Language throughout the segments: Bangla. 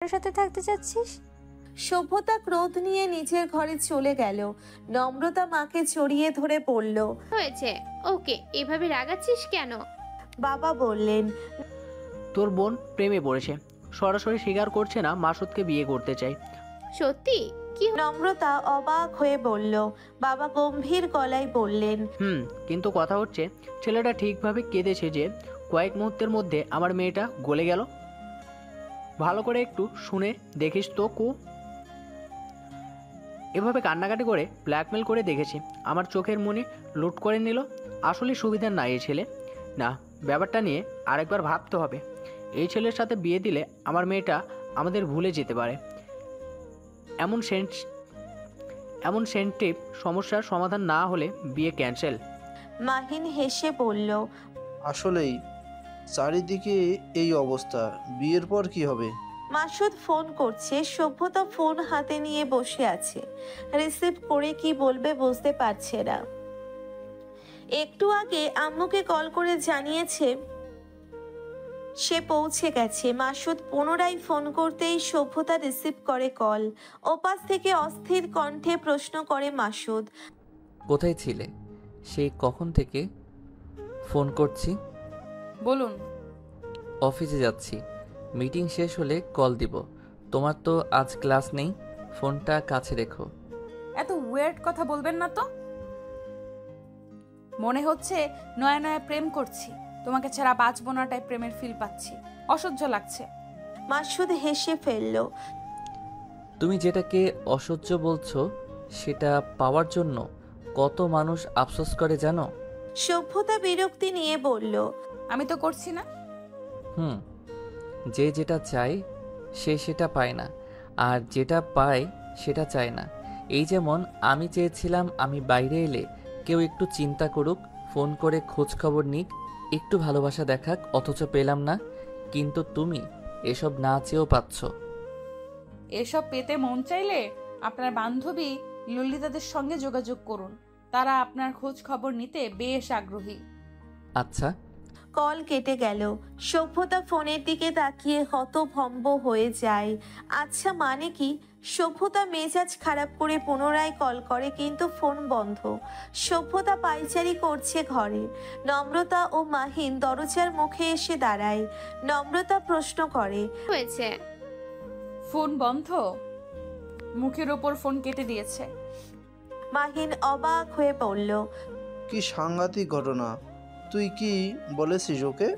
সাথে থাকতে চাচ্ছিস? সভ্যতা ক্রোধ নিয়ে নিজের ঘরে চলে গেল। নম্রতা মাকে জড়িয়ে ধরে পড়ল। হয়েছে, ওকে এভাবে রাগাচ্ছিস কেন? বাবা বললেন, তোর বোন প্রেমে পড়েছে, সরাসরি স্বীকার করছে না মাসুদকে বিয়ে করতে চাই। সত্যি? কি? নম্রতা অবাক হয়ে বলল। বাবা গম্ভীর গলায় বললেন, কিন্তু কথা হচ্ছে ছেলেটা ঠিকভাবে কেঁদেছে যে কয়েক মুহূর্তের মধ্যে আমার মেয়েটা গলে গেল। ভালো করে একটু শুনে দেখিস তো কু। এভাবে কান্নাকাটি করে ব্ল্যাকমেল করে দেখেছি, আমার চোখের মনি লুট করে নিল। আসলে সুবিধার না এই ছেলে। না, ব্যাপারটা নিয়ে আরেকবার ভাবতে হবে। এই ছেলের সাথে বিয়ে দিলে আমার মেয়েটা আমাদের ভুলে যেতে পারে। এমন সেন্টিভ সমস্যার সমাধান না হলে বিয়ে ক্যান্সেল। মাহিন হেসে বলল, আসলেই চারিদিকে এই অবস্থা, বিয়ের পর কি হবে? মাসুদ ফোন করছে। সভ্যতা ফোন হাতে নিয়ে বসে আছে। রিসিভ করে কি বলবে বুঝতে পারছে না। একটু আগে আম্মুকে কল করে জানিয়েছে সে পৌঁছে গেছে। মাসুদ পুনরায় ফোন করতেই সভ্যতা রিসিভ করে কল। ওপাশ থেকে অস্থির কণ্ঠে প্রশ্ন করে মাসুদ, কোথায় ছিলে? সেই কখন থেকে ফোন করছি। বলুন। অফিসে যাচ্ছি, মিটিং শেষ হলে কল দিব। তোমার তো আজ ক্লাস নেই, ফোনটা কাছে রেখো। এত ওয়ার্ড কথা বলবেন না তো। মনে হচ্ছে নয়া নয়া প্রেম করছি, তোমাকে ছাড়া বাঁচবো না টাইপ প্রেমের ফিল পাচ্ছি, অসহ্য লাগছে। মাসুদ হেসে ফেলল। তুমি যেটাকে অসহ্য বলছো সেটা পাওয়ার জন্য কত মানুষ আফসোস করে জানো? সভ্যতা বিরক্তি নিয়ে বলল, আমি তো করছি না। যে যেটা চায় সে সেটা পায় না, আর যেটা পায় সেটা চায় না। এই যেমন আমি চেয়েছিলাম আমি বাইরে এলে কেউ একটু চিন্তা করুক, ফোন করে খোঁজ খবর নিক, একটু ভালোবাসা দেখাক, অথচ পেলাম না। কিন্তু তুমি এসব না চেয়েও পাচ্ছ। এসব পেতে মন চাইলে আপনার বান্ধবী ললিতাদের সঙ্গে যোগাযোগ করুন, তারা আপনার খোঁজ খবর নিতে বেশ আগ্রহী। আচ্ছা। কল কেটে গেল। সভ্যতা ফোনের দিকে তাকিয়ে হতভম্ব হয়ে যায়। আচ্ছা মানে কি? সভ্যতা মেজাজ খারাপ করে পুনরায় কল করে, কিন্তু ফোন বন্ধ। সভ্যতা পায়চারি করছে ঘরে। নম্রতা ও মাহিন দরজার মুখে এসে দাঁড়ায়। নম্রতা প্রশ্ন করে, হয়েছে? ফোন বন্ধ? মুখের ওপর ফোন কেটে দিয়েছে। মাহিন অবাক হয়ে বলল, কি সাংঘাতিক ঘটনা! তুই কি বলেছিস ওকে?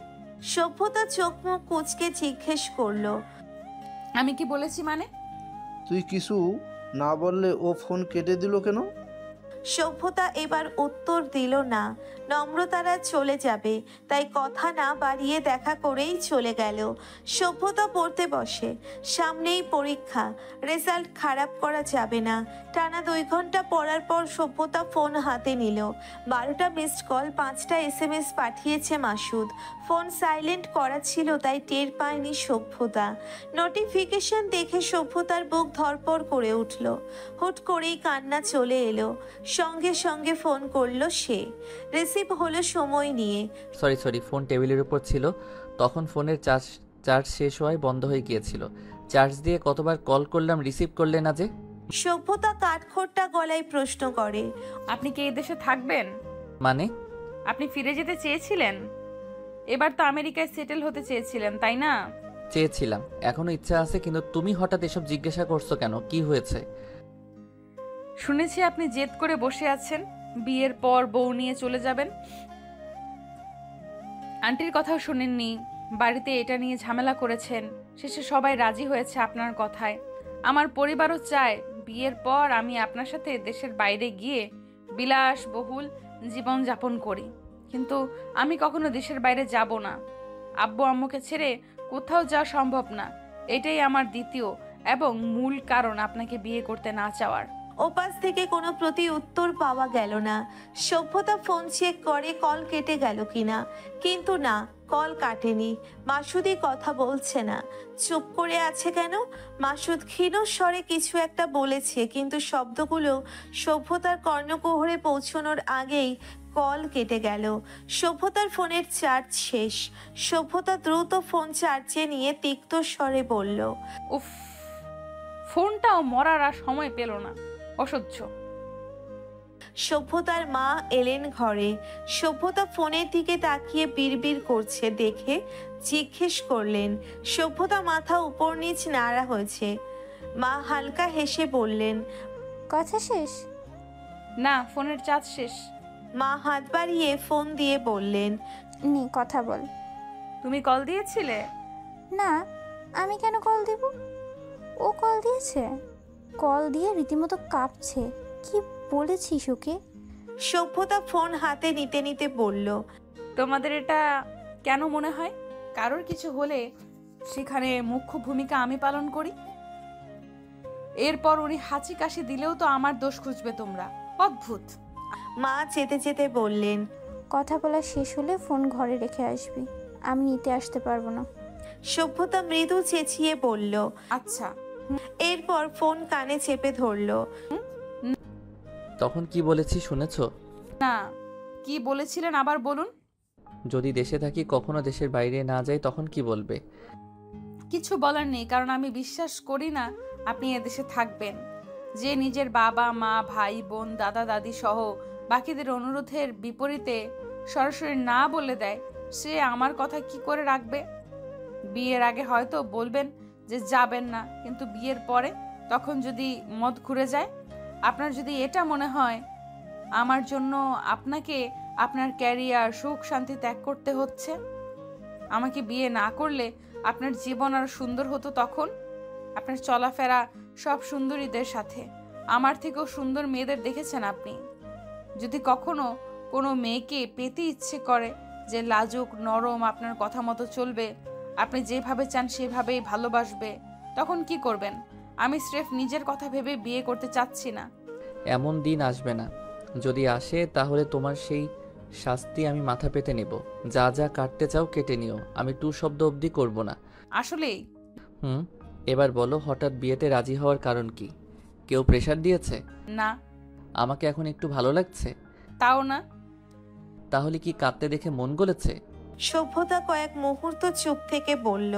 সভ্যতা চোখ মুখ কুঁচকে জিজ্ঞেস করলো, আমি কি বলেছি মানে? তুই কিছু না বললে ও ফোন কেটে দিল কেন? সভ্যতা এবার উত্তর দিল না। নম্রতারা চলে যাবে তাই কথা না বাড়িয়ে দেখা করেই চলে গেল। সভ্যতা পড়তে বসে। সামনেই পরীক্ষা, রেজাল্ট খারাপ করা যাবে না। টানা 2 ঘন্টা পড়ার পর সভ্যতা ফোন হাতে নিল। 12টা মিসড কল, 5টা SMS পাঠিয়েছে মাসুদ। ফোন সাইলেন্ট করা ছিল তাই টের পায়নি সভ্যতা। নোটিফিকেশন দেখে সভ্যতার বুক ধড়পড় করে উঠল। হুট করেই কান্না চলে এলো। সঙ্গে সঙ্গে ফোন করলো সে। রিসিভ হলো সময় নিয়ে। সরি, ফোন টেবিলের উপর ছিল, তখন ফোনের চার্জ শেষ হওয়ায় বন্ধ হয়ে গিয়েছিল। চার্জ দিয়ে কতবার কল করলাম, রিসিভ করলে না যে? সভ্যতা কাঠখোট্টা গলায় প্রশ্ন করে, আপনি কি এই দেশে থাকবেন? মানে? আপনি ফিরে যেতে চেয়েছিলেন? এবার তো আমেরিকায় সেটেল হতে চেয়েছিলেন, তাই না? চেয়েছিলাম, এখনো ইচ্ছা আছে, কিন্তু তুমি হঠাৎ এসব জিজ্ঞাসা করছো কেন? কি হয়েছে? শুনেছি আপনি জেদ করে বসে আছেন, বিয়ের পর বউ নিয়ে চলে যাবেন। আন্টির কথাও শুনেননি, বাড়িতে এটা নিয়ে ঝামেলা করেছেন, শেষে সবাই রাজি হয়েছে আপনার কথায়। আমার পরিবারও চায় বিয়ের পর আমি আপনার সাথে দেশের বাইরে গিয়ে বিলাসবহুল জীবন যাপন করি, কিন্তু আমি কখনো দেশের বাইরে যাব না। আব্বু আম্মুকে ছেড়ে কোথাও যাওয়া সম্ভব না। এটাই আমার দ্বিতীয় এবং মূল কারণ আপনাকে বিয়ে করতে না চাওয়ার। ওপাশ থেকে কোনো প্রতি উত্তর পাওয়া গেল না। সভ্যতা ফোন চেক করে কল কেটে গেল কিনা, কিন্তু না, কল কাটেনি। মাসুদই কথা বলছে না, চুপ করে আছে কেন? মাসুদ ক্ষীণ স্বরে কিছু একটা বলেছে, কিন্তু শব্দগুলো সভ্যতার কর্ণকুহরে পৌঁছানোর আগেই কল কেটে গেল। সভ্যতার ফোনের চার্জ শেষ। সভ্যতা দ্রুত ফোন চার্জে নিয়ে তিক্ত স্বরে বলল, উফ, ফোনটাও মরার আর সময় পেল না, অসহ্য। সভ্যতার মা এলেন ঘরে। সভ্যতা ফোনের দিকে তাকিয়ে বিড়বিড় করছে দেখে জিজ্ঞেস করলেন। সভ্যতা মাথা উপর নিচ নাড়া হয়েছে। মা হালকা হেসে বললেন, কথা শেষ? না, ফোনের চার্জ শেষ। মা হাত বাড়িয়ে ফোন দিয়ে বললেন, নি কথা বল। তুমি কল দিয়েছিলে? না, আমি কেন কল দেব? ও কল দিয়েছে। কল দিয়ে রীতিমতো কাঁপছে। কি বলেছিস ওকে? সভ্যতা ফোন হাতে নিতে নিতে বলল, তোমাদের এটা কেন মনে হয় কারোর কিছু হলে সেখানে মুখ্য ভূমিকা আমি পালন করি? এরপর উনি হাঁচি কাশি দিলেও তো আমার দোষ খুঁজবে তোমরা। অদ্ভুত। মা যেতে যেতে বললেন, কথা বলা শেষ হলে ফোন ঘরে রেখে আসবি, আমি নিতে আসতে পারবো না। সভ্যতা মৃদু চেঁচিয়ে বলল। আচ্ছা। এরপর ফোন কানে চেপে ধরল। তখন কি বলেছি শুনেছো? না, কি বলেছিলেন আবার বলুন। যদি দেশে থাকি, কখনো দেশের বাইরে না যাই, তখন কি বলবে? কিছু বলার নেই, কারণ আমি বিশ্বাস করি না আপনি এদেশে থাকবেন। যে নিজের বাবা মা ভাই বোন দাদা দাদি সহ বাকিদের অনুরোধের বিপরীতে সরাসরি না বলে দেয়, সে আমার কথা কি করে রাখবে? বিয়ের আগে হয়তো বলবেন যে যাবেন না, কিন্তু বিয়ের পরে তখন যদি মত ঘুরে যায়? আপনার যদি এটা মনে হয় আমার জন্য আপনাকে আপনার ক্যারিয়ার সুখ শান্তি ত্যাগ করতে হচ্ছে, আমাকে বিয়ে না করলে আপনার জীবন আরো সুন্দর হতো। তখন আপনার চলাফেরা সব সুন্দরীদের সাথে, আমার থেকেও সুন্দর মেয়েদের দেখেছেন আপনি। যদি কখনো কোনো মেয়েকে পেতে ইচ্ছে করে যে লাজুক নরম, আপনার কথা মতো চলবে, আপনি যেভাবে চান সেভাবেই ভালোবাসবে, তখন কি করবেন? আমি স্রেফ নিজের কথা ভেবে বিয়ে করতে চাচ্ছি না। এমন দিন আসবে না। যদি আসে তাহলে তোমার সেই শাস্তি আমি মাথা পেতে নেব। যা যা কাটতে চাও কেটে নিও, আমি টু শব্দ অবধি করব না। আসলেই? এবার বলো, হঠাৎ বিয়েতে রাজি হওয়ার কারণ কি? কেউ প্রেশার দিয়েছে? না। আমাকে এখন একটু ভালো লাগছে? তাও না। তাহলে কি কাঁদতে দেখে মন গলেছে? সভ্যতা কয়েক মুহূর্ত চুপ থেকে বলল,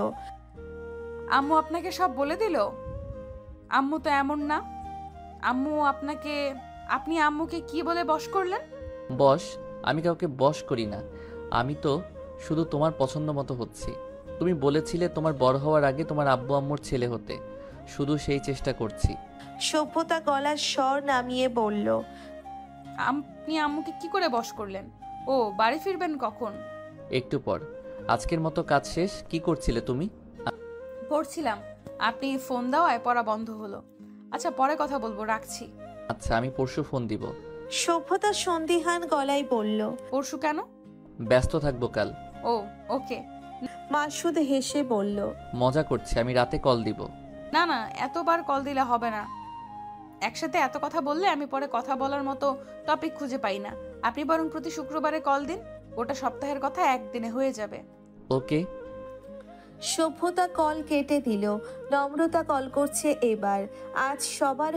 আম্মু আপনাকে সব বলে দিল? আম্মু তো এমন না। আপনি আম্মুকে কি বলে বশ করলেন? বশ? আমি কাউকে বশ করি না। আমি তো শুধু তোমার পছন্দ মতো হচ্ছি। তুমি বলেছিলে তোমার বড় হওয়ার আগে তোমার আব্বু আম্মুর ছেলে হতে, শুধু সেই চেষ্টা করছি। সভ্যতা গলার স্বর নামিয়ে বলল, আপনি আম্মুকে কি করে বশ করলেন? ও বাড়ি ফিরবেন কখন? একটু পর। আজকের মতো কাজ শেষ। কি করছিলে তুমি? পড়ছিলাম, আপনি ফোন দেওয়ায় পড়া বন্ধ হলো। আচ্ছা, পরে কথা বলবো, রাখছি। আচ্ছা, আমি পরশু ফোন দিব। সভ্যতা সন্দিহান গলায় বলল, পরশু কেন? ব্যস্ত থাকবো কাল। ও ওকে। মাসুদ হেসে বলল, মজা করছি, আমি রাতে কল দিব। না না, এতবার কল দিলে হবে না। একসাথে এত কথা বললে আমি পরে কথা বলার মতো টপিক খুঁজে পাই না। আপনি বরং প্রতি শুক্রবারে কল দিন, গোটা সপ্তাহের কথা একদিনে হয়ে যাবে। ওকে। সভ্যতা কল কেটে দিল। নম্রতা কল করছে এবার। আজ সবার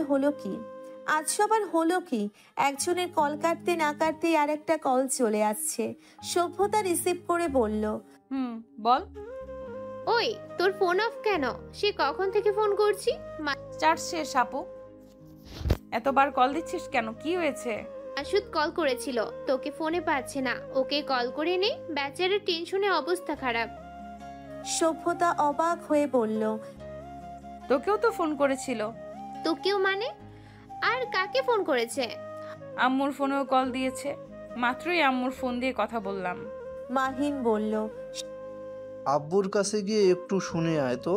হলো কি একজনের কল কাটতে না কাটতেই আরেকটা কল চলে আসছে। সভ্যতা রিসিভ করে বলল, বল। ওই, তোর ফোন অফ কেন? সে কখন থেকে ফোন করছি। চার্জ শেষ আপু। এতবার কল দিচ্ছিস কেন? কি হয়েছে? মাসুদ কল করেছিল, তোকে ফোনে পাচ্ছে না, ওকে কল করে নে, বেচারার টেনশনে অবস্থা খারাপ। সভ্যতা অবাক হয়ে বলল, তোকেও তো ফোন করেছিল। তোকেও মানে? আর কাকে ফোন করেছে? আম্মুর ফোনেও কল দিয়েছে, মাত্রই আম্মুর ফোন দিয়ে কথা বললাম। মাহিন বলল, আব্বুর কাছে গিয়ে একটু শুনে আয় তো,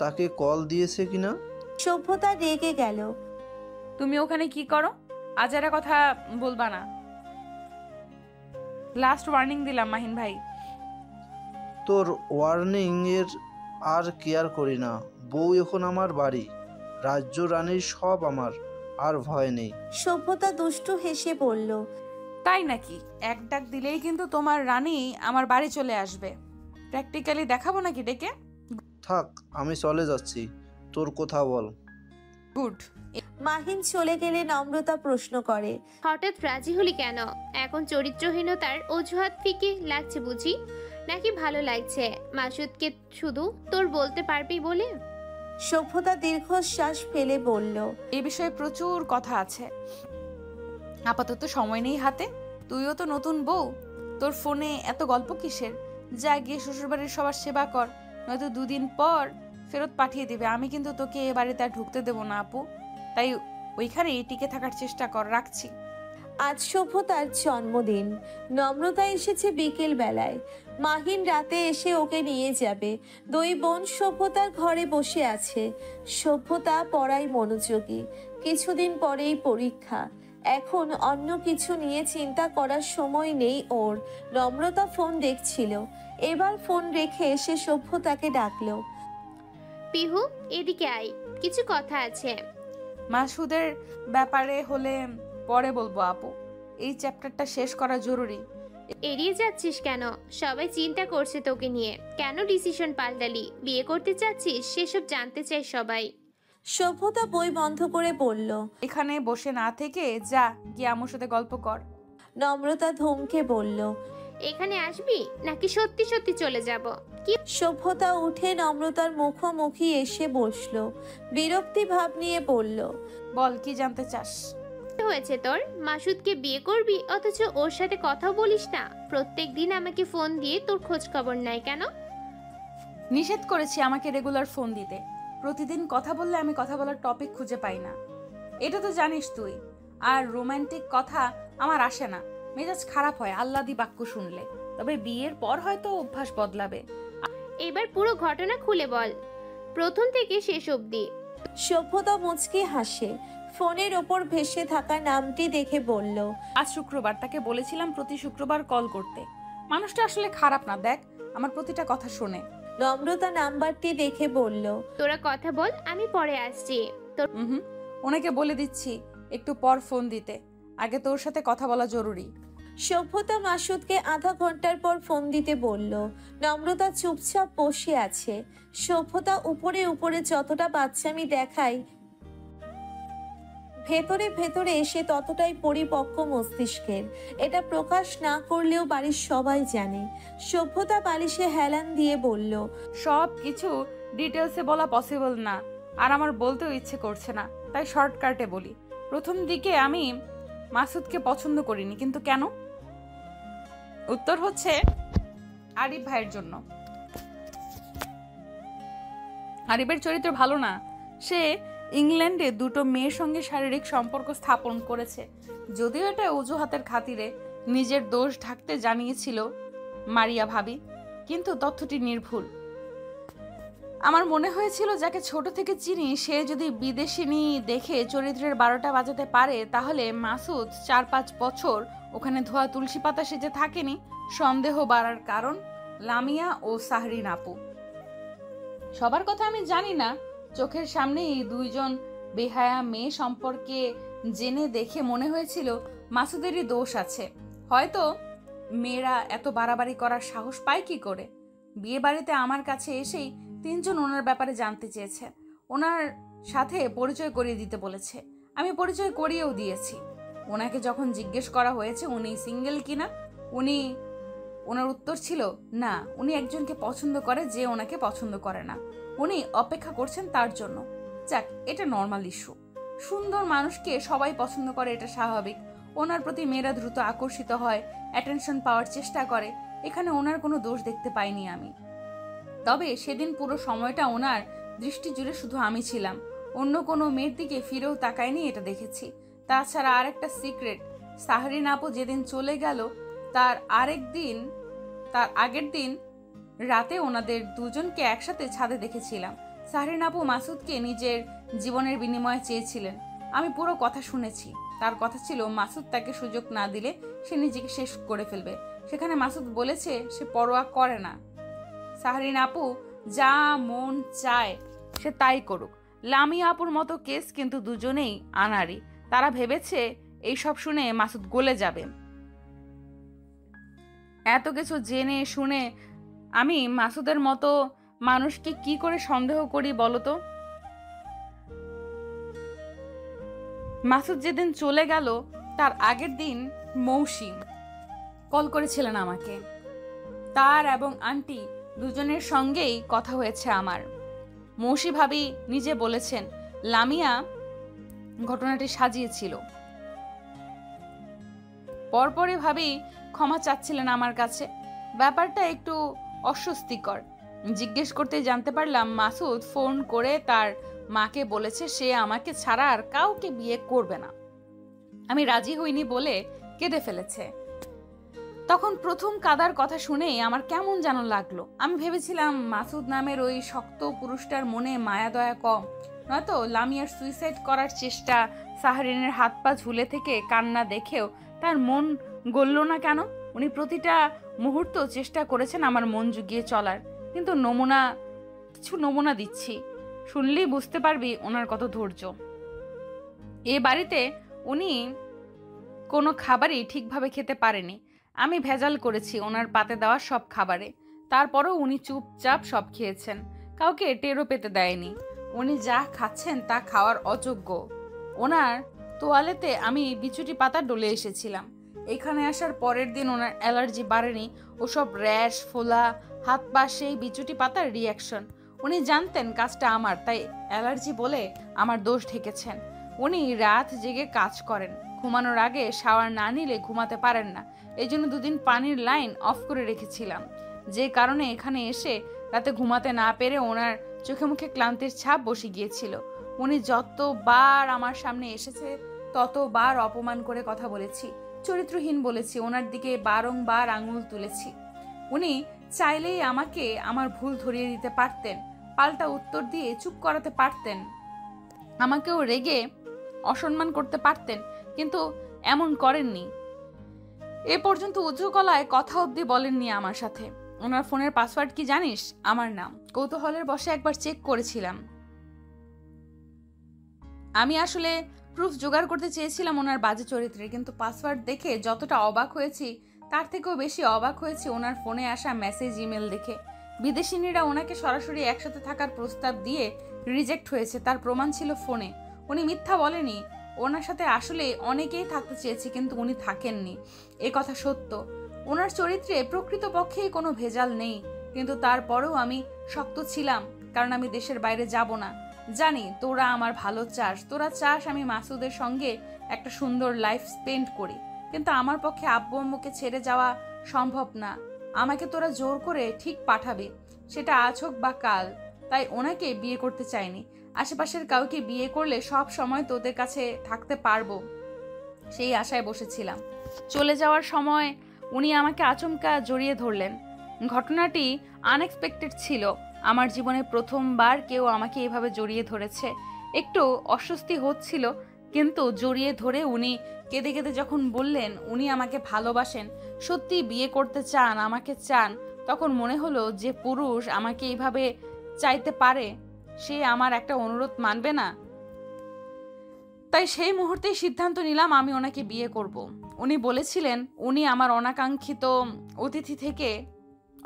তাকে কল দিয়েছে কিনা। সভ্যতা রেগে গেল। তুমি ওখানে কি করো? আজারা কথা বলবা না। লাস্ট ওয়ার্নিং দিলাম মাহিন ভাই। তোর ওয়ার্নিং এর আর কেয়ার করি না। বউ এখন আমার বাড়ি, রাজ্য রানীর সব আমার, আর ভয় নেই। সভ্যতা দুষ্টু হেসে বলল, তাই নাকি? এক ডাক দিলেই কিন্তু তোমার রানী আমার বাড়ি চলে আসবে। প্র্যাকটিক্যালি দেখাবো নাকি ডেকে? থাক, আমি চলে যাচ্ছি, তোর কথা বল। গুড। মাহিন চলে গেলে নম্রতা প্রশ্ন করে, হঠাৎ রাজি হলি কেন? এখন চরিত্রহীনতার অজুহাত ফিকে লাগছে বুঝি, নাকি ভালো লাগছে মাসুদকে শুধু তোর বলতে পারবি বলে? সভ্যতা দীর্ঘশ্বাস ফেলে বলল, এই বিষয়ে প্রচুর কথা আছে, আপাতত সময় নেই হাতে। তুইও তো নতুন বউ, তোর ফোনে এত গল্প কিসের? যা গিয়ে শ্বশুরবাড়ির সবার সেবা কর, নয়তো 2 দিন পর ফেরত পাঠিয়ে দিবে। আমি কিন্তু তোকে এ বাড়িতে আর ঢুকতে দেবো না আপু, তাই ওইখানেই টিকে থাকার চেষ্টা কর। রাখছি। আজ সভ্যতার জন্মদিন। নম্রতা এসেছে বিকেল বেলায়। মাহিন রাতে এসে ওকে নিয়ে যাবে। 2 বোন সভ্যতার ঘরে বসে আছে। সভ্যতা পড়ায় মনোযোগী। কিছুদিন পরেই পরীক্ষা। এখন অন্য কিছু নিয়ে চিন্তা করার সময় নেই ওর। নম্রতা ফোন দেখছিল। এবার ফোন রেখে এসে সভ্যতাকে ডাকলো। পিহু, এদিকে আয়, কিছু কথা আছে। মাসুদের ব্যাপারে হলে পরে বলবো আপু, এই চ্যাপ্টারটা শেষ করা জরুরি। এড়িয়ে যাচ্ছিস কেন? সবাই চিন্তা করছে তোকে নিয়ে। কেন ডিসিশন পাল্টালি? বিয়ে করতে চাচ্ছিস? সেসব জানতে চাই সবাই। সভ্যতা বই বন্ধ করে বলল। এখানে বসে না থেকে যা গিয়ে আমার সাথে গল্প কর। নম্রতা ধমকে বলল। এখানে আসবি নাকি সত্যি সত্যি চলে যাব? কি সভ্যতা উঠে নম্রতার মুখোমুখি এসে বসলো। বিরক্তি ভাব নিয়ে বলল, বল কি জানতে চাস? হয়েছে তোর? মাসুদকে বিয়ে করবি অথচ ওর সাথে কথাও বলিস না। প্রত্যেক দিন আমাকে ফোন দিয়ে তোর খোঁজ খবর নাই কেন? নিষেধ করেছি আমাকে রেগুলার ফোন দিতে। প্রতিদিন কথা বললে আমি কথা বলার টপিক খুঁজে পাই না, এটা তো জানিস তুই। আর রোমান্টিক কথা আমার আসে না, মেজাজ খারাপ হয় আহ্লাদি বাক্য শুনলে। তবে বিয়ের পর হয়তো অভ্যাস বদলাবে। এবার পুরো ঘটনা খুলে বল, প্রথম থেকে শেষ অবধি। সভ্যতা মুচকি হাসে। ফোনের ওপর ভেসে থাকা নামটি দেখে বলল, আজ শুক্রবার, তাকে বলেছিলাম প্রতি শুক্রবার কল করতে। মানুষটা আসলে খারাপ না, দেখ আমার প্রতিটা কথা শোনে। নম্রতা নাম্বারটি দেখে বলল, তোরা কথা বল, আমি পরে আসছি। তোর ওনাকে বলে দিচ্ছি একটু পর ফোন দিতে, আগে তোর সাথে কথা বলা জরুরি। সভ্যতা মাসুদকে আধা ঘন্টার পর ফোন দিতে বলল। নম্রতা চুপচাপ বসে আছে। সভ্যতা উপরে উপরে যতটা বাচ্চামি দেখায়, ভেতরে ভেতরে এসে ততটাই পরিপক্ক মস্তিষ্কের। এটা প্রকাশ না করলেও বাড়ির সবাই জানে। সভ্যতা বালিশে হেলান দিয়ে বলল, সব কিছু ডিটেলসে বলা পসিবল না, আর আমার বলতেও ইচ্ছে করছে না, তাই শর্টকাটে বলি। প্রথম দিকে আমি মাসুদকে পছন্দ করিনি, কিন্তু কেন? উত্তর হচ্ছে আরিফ ভাইয়ের জন্য। আরিফের চরিত্র ভালো না। সে ইংল্যান্ডে 2টো মেয়ের সঙ্গে শারীরিক সম্পর্ক স্থাপন করেছে। যদিও এটা অজুহাতের খাতিরে নিজের দোষ ঢাকতে জানিয়েছিল মারিয়া ভাবি, কিন্তু তথ্যটি নির্ভুল। আমার মনে হয়েছিল যাকে ছোট থেকে চিনি সে যদি বিদেশিনী দেখে চরিত্রের 12টা বাজাতে পারে, তাহলে মাসুদ 4-5 বছর ওখানে ধোয়া তুলসী পাতা সেজে থাকেনি। সন্দেহ বাড়ার কারণ লামিয়া ও সাহরিন আপু। সবার কথা আমি জানি না, চোখের সামনে এই 2জন বেহায়া মেয়ে সম্পর্কে জেনে দেখে মনে হয়েছিল মাসুদেরই দোষ আছে। হয়তো মেয়েরা এত বাড়াবাড়ি করার সাহস পায় কি করে? বিয়ে বাড়িতে আমার কাছে এসেই 3 জন ওনার ব্যাপারে জানতে চেয়েছে, ওনার সাথে পরিচয় করিয়ে দিতে বলেছে। আমি পরিচয় করিয়েও দিয়েছি। ওনাকে যখন জিজ্ঞেস করা হয়েছে উনি সিঙ্গেল কিনা, ওনার উত্তর ছিল না, উনি একজনকে পছন্দ করে যে ওনাকে পছন্দ করে না। উনি অপেক্ষা করছেন তার জন্য। যাক, এটা নর্মাল ইস্যু। সুন্দর মানুষকে সবাই পছন্দ করে, এটা স্বাভাবিক। ওনার প্রতি মেয়েরা দ্রুত আকর্ষিত হয়, অ্যাটেনশন পাওয়ার চেষ্টা করে। এখানে ওনার কোনো দোষ দেখতে পাইনি আমি। তবে সেদিন পুরো সময়টা ওনার দৃষ্টি জুড়ে শুধু আমি ছিলাম, অন্য কোনো মেয়ের দিকে ফিরেও তাকায়নি, এটা দেখেছি। তাছাড়া আর একটা সিক্রেট, সাহরিন আপু যেদিন চলে গেল তার আগের দিন রাতে ওনাদের 2জনকে একসাথে ছাদে দেখেছিলাম। সাহরিন আপু মাসুদকে নিজের জীবনের বিনিময়ে চেয়েছিলেন। আমি পুরো কথা শুনেছি। তার কথা ছিল মাসুদ তাকে সুযোগ না দিলে সে নিজেকে শেষ করে ফেলবে। সেখানে মাসুদ বলেছে সে পরোয়া করে না। সাহরিন আপু যা মন চায় সে তাই করুক। লামিয়া আপুর মতো কেস কিন্তু 2জনেই আনাড়ি। তারা ভেবেছে এইসব শুনে মাসুদ গলে যাবে। এত কিছু জেনে শুনে আমি মাসুদের মতো মানুষকে কি করে সন্দেহ করি বলতো? মাসুদ যেদিন চলে গেল তার আগের দিন মৌসি কল করেছিলেন আমাকে। তার এবং আন্টি দুজনের সঙ্গেই কথা হয়েছে আমার। মৌসি ভাবি নিজে বলেছেন লামিয়া ঘটনাটি সাজিয়েছিল। পরপরই ভাবি ক্ষমা চাচ্ছিলেন আমার কাছে। ব্যাপারটা একটু অস্বস্তিকর। জিজ্ঞেস করতে জানতে পারলাম মাসুদ ফোন করে তার মাকে বলেছে সে আমাকে ছাড়া আর কাউকে বিয়ে করবে না। আমি রাজি হইনি বলে কেঁদে ফেলেছে। তখন প্রথম কাদার কথা শুনেই আমার কেমন যেন লাগলো। আমি ভেবেছিলাম মাসুদ নামের ওই শক্ত পুরুষটার মনে মায়া দয়া কম, নয়তো লামিয়ার সুইসাইড করার চেষ্টা, সাহারিনের হাত পা ঝুলে থেকে কান্না দেখেও তার মন গলল না কেন? উনি প্রতিটা মুহূর্ত চেষ্টা করেছেন আমার মন জুগিয়ে চলার। কিন্তু কিছু নমুনা দিচ্ছি, শুনলেই বুঝতে পারবি ওনার কত ধৈর্য। এ বাড়িতে উনি কোনো খাবারই ঠিকভাবে খেতে পারেনি। আমি ভেজাল করেছি ওনার পাতে দেওয়া সব খাবারে, তারপরও উনি চুপচাপ সব খেয়েছেন, কাউকে টেরও পেতে দেয়নি। উনি যা খাচ্ছেন তা খাওয়ার অযোগ্য। ওনার তোয়ালেতে আমি বিচুটি পাতা ডলে এসেছিলাম। এখানে আসার পরের দিন ওনার অ্যালার্জি বাড়েনি, ওসব র্যাশ, ফোলা, হাত পা সেই বিচুটি পাতার রিয়াকশন। উনি জানতেন কাজটা আমার, তাই অ্যালার্জি বলে আমার দোষ ঢেকেছেন। উনি রাত জেগে কাজ করেন, ঘুমানোর আগে শাওয়ার না নিলে ঘুমাতে পারেন না। এই জন্য দুদিন পানির লাইন অফ করে রেখেছিলাম, যে কারণে এখানে এসে রাতে ঘুমাতে না পেরে ওনার চোখে মুখে ক্লান্তির ছাপ বসে গিয়েছিল। উনি যতবার আমার সামনে এসেছে ততবার অপমান করে কথা বলেছি, চরিত্রহীন বলেছি, ওনার দিকে বারংবার আঙুল তুলেছি। উনি চাইলেই আমাকে আমার ভুল ধরিয়ে দিতে পারতেন, পাল্টা উত্তর দিয়ে চুপ করাতে পারতেন, আমাকেও রেগে অসম্মান করতে পারতেন, কিন্তু এমন করেননি। এ পর্যন্ত উঁচু গলায় কথা অবধি বলেননি আমার সাথে। ওনার ফোনের পাসওয়ার্ড কি জানিস? আমার নাম। কৌতূহলের বশে একবার চেক করেছিলাম। আমি আসলে প্রুফ জোগাড় করতে চেয়েছিলাম ওনার বাজে চরিত্রের, কিন্তু পাসওয়ার্ড দেখে যতটা অবাক হয়েছি তার থেকেও বেশি অবাক হয়েছি ওনার ফোনে আসা মেসেজ, ইমেল দেখে। বিদেশিনীরা ওনাকে সরাসরি একসাথে থাকার প্রস্তাব দিয়ে রিজেক্ট হয়েছে, তার প্রমাণ ছিল ফোনে। উনি মিথ্যা বলেনি, ওনার সাথে আসলে অনেকেই থাকতে চেয়েছে কিন্তু উনি থাকেননি, এ কথা সত্য। ওনার চরিত্রে প্রকৃতপক্ষেই কোনো ভেজাল নেই, কিন্তু তারপরেও আমি শক্ত ছিলাম, কারণ আমি দেশের বাইরে যাব না। জানি তোরা আমার ভালো চাস, তোরা চাস আমি মাসুদের সঙ্গে একটা সুন্দর লাইফ স্পেন্ড করি, কিন্তু আমার পক্ষে আব্বু আম্মুকে ছেড়ে যাওয়া সম্ভব না। আমাকে তোরা জোর করে ঠিক পাঠাবে, সেটা আজ হোক বা কাল। তাই ওনাকে বিয়ে করতে চাইনি। আশেপাশের কাউকে বিয়ে করলে সব সময় তোদের কাছে থাকতে পারবো, সেই আশায় বসেছিলাম। চলে যাওয়ার সময় উনি আমাকে আচমকা জড়িয়ে ধরলেন। ঘটনাটি আনএক্সপেক্টেড ছিল। আমার জীবনে প্রথমবার কেউ আমাকে এভাবে জড়িয়ে ধরেছে। একটু অস্বস্তি হচ্ছিল, কিন্তু জড়িয়ে ধরে উনি কেঁদে কেঁদে যখন বললেন উনি আমাকে ভালোবাসেন, সত্যি বিয়ে করতে চান, আমাকে চান, তখন মনে হলো যে পুরুষ আমাকে এইভাবে চাইতে পারে, সে আমার একটা অনুরোধ মানবে না। তাই সেই মুহূর্তেই সিদ্ধান্ত নিলাম আমি ওনাকে বিয়ে করব। উনি বলেছিলেন উনি আমার অনাকাঙ্ক্ষিত অতিথি থেকে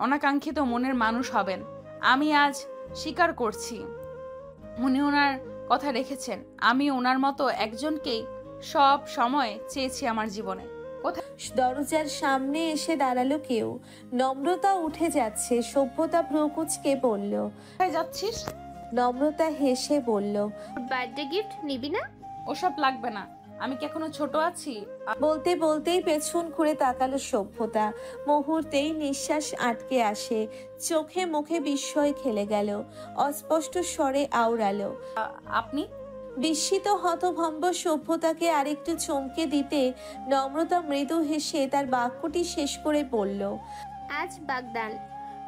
অনাকাঙ্ক্ষিত মনের মানুষ হবেন। আমি আজ স্বীকার করছি উনি ওনার কথা রেখেছেন। আমি ওনার মতো একজনকেই সব সময় চেয়েছি আমার জীবনে। দরজার সামনে এসে দাঁড়ালো কেউ। নম্রতা উঠে যাচ্ছে। সভ্যতা ভ্রুকুচকে বলল, কোথায় যাচ্ছিস? নম্রতা হেসে বলল, বার্থডে গিফট নিবি না? ওসব লাগবে না, আমি কি এখনো ছোট আছি? বলতে বলতেই পেছন ঘুরে তাকালো সভ্যতা। মুহূর্তেই নিঃশ্বাস আটকে আসে, চোখে মুখে বিস্ময় খেলে গেল, অস্পষ্ট স্বরে আওড়ালো, আপনি? বিস্মিত হতভম্ব সভ্যতাকে আরেকটু চমকে দিতে নম্রতা মৃদু হেসে তার বাক্যটি শেষ করে বলল, আজ বাগদান,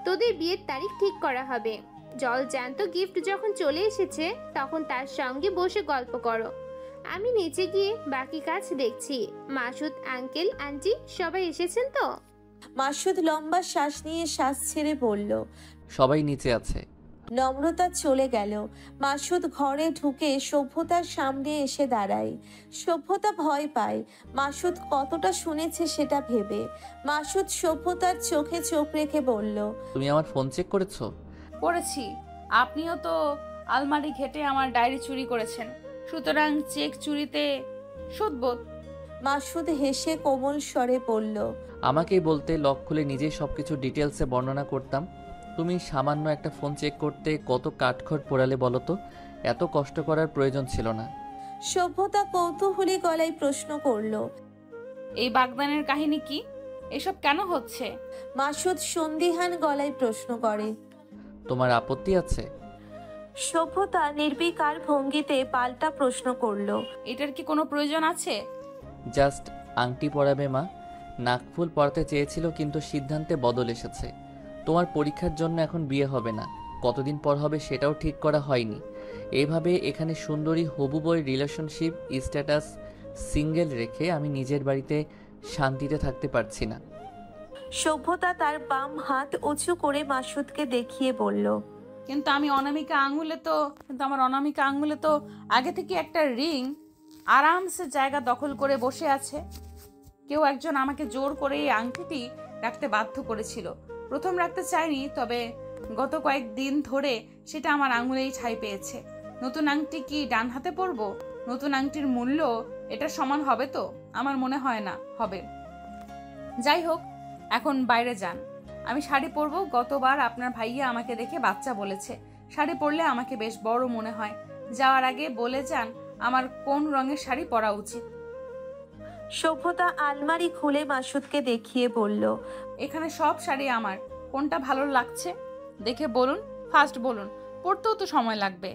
তোদের বিয়ের তারিখ ঠিক করা হবে। জল জ্যান্ত গিফট যখন চলে এসেছে তখন তার সঙ্গে বসে গল্প করো। আমি নিচে গিয়ে বাকি কাজ দেখছি। মাসুদ আঙ্কেল আন্টি সবাই এসেছেন তো? মাসুদ লম্বা শ্বাস নিয়ে শ্বাস ছেড়ে বলল, সবাই নিচে আছে। নম্রতা চলে গেল। মাসুদ ঘরে ঢুকে সভ্যতার সামনে এসে দাঁড়ায়। সভ্যতা ভয় পায় মাসুদ কতটা শুনেছে সেটা ভেবে। মাসুদ সভ্যতার চোখে চোখ রেখে বলল, তুমি আমার ফোন চেক করেছো? করেছি। আপনিও তো আলমারি ঘেটে আমার ডায়েরি চুরি করেছেন, সুতরাং চেক চুরিতে সুদবোধ। মাসুদ হেসে কোমল স্বরে বলল, আমাকেই বলতে লক খুলে নিজেই সবকিছু ডিটেলসে বর্ণনা করতাম। তুমি সামান্য একটা ফোন চেক করতে কত কাঠখড় পোড়ালে বলো তো? এত কষ্ট করার প্রয়োজন ছিল না। সভ্যতা কৌতূহলী গলায় প্রশ্ন করল। এই বাগদানের কাহিনী কি? এসব কেন হচ্ছে? মাসুদ সন্দিহান গলায় প্রশ্ন করে। তোমার আপত্তি আছে? সভ্যতা নির্বিকার ভঙ্গিতে পাল্টা প্রশ্ন করল। এটার কি কোনো প্রয়োজন আছে? জাস্ট আংটি পরাবে মা। নাকফুল পরাতে চেয়েছিল কিন্তু সিদ্ধান্তে বদল এসেছে। তোমার পরীক্ষার জন্য এখন বিয়ে হবে না, কতদিন পর হবে সেটাও ঠিক করা হয়নি। এইভাবে এখানে সুন্দরী হবু বই রিলেশনশিপ স্ট্যাটাস সিঙ্গেল রেখে আমি নিজের বাড়িতে শান্তিতে থাকতে পারছি না। সভ্যতা তার বাম হাত উঁচু করে মাসুদকে দেখিয়ে বলল। কিন্তু আমার অনামিকা আঙুলে তো আগে থেকে একটা রিং আরামসে জায়গা দখল করে বসে আছে। কেউ একজন আমাকে জোর করে এই আংটিটি রাখতে বাধ্য করেছিল। প্রথম রাখতে চাইনি, তবে গত কয়েকদিন ধরে সেটা আমার আঙুলেই ঠাঁই পেয়েছে। নতুন আংটি কি ডান হাতে পরবো? নতুন আংটির মূল্য এটা সমান হবে তো? আমার মনে হয় না হবে। যাই হোক, এখন বাইরে যান, আমি শাড়ি পরবো। গতবার আপনার ভাইয়া আমাকে দেখে বাচ্চা বলেছে। শাড়ি পরলে আমাকে বেশ বড় মনে হয়। যাওয়ার আগে বলে যান আমার কোন রঙের শাড়ি পরা উচিত। সভ্যতা আলমারি খুলে মাসুদকে দেখিয়ে বলল। এখানে সব শাড়ি আমার, কোনটা ভালো লাগছে দেখে বলুন, ফার্স্ট বলুন, পরতেও তো সময় লাগবে।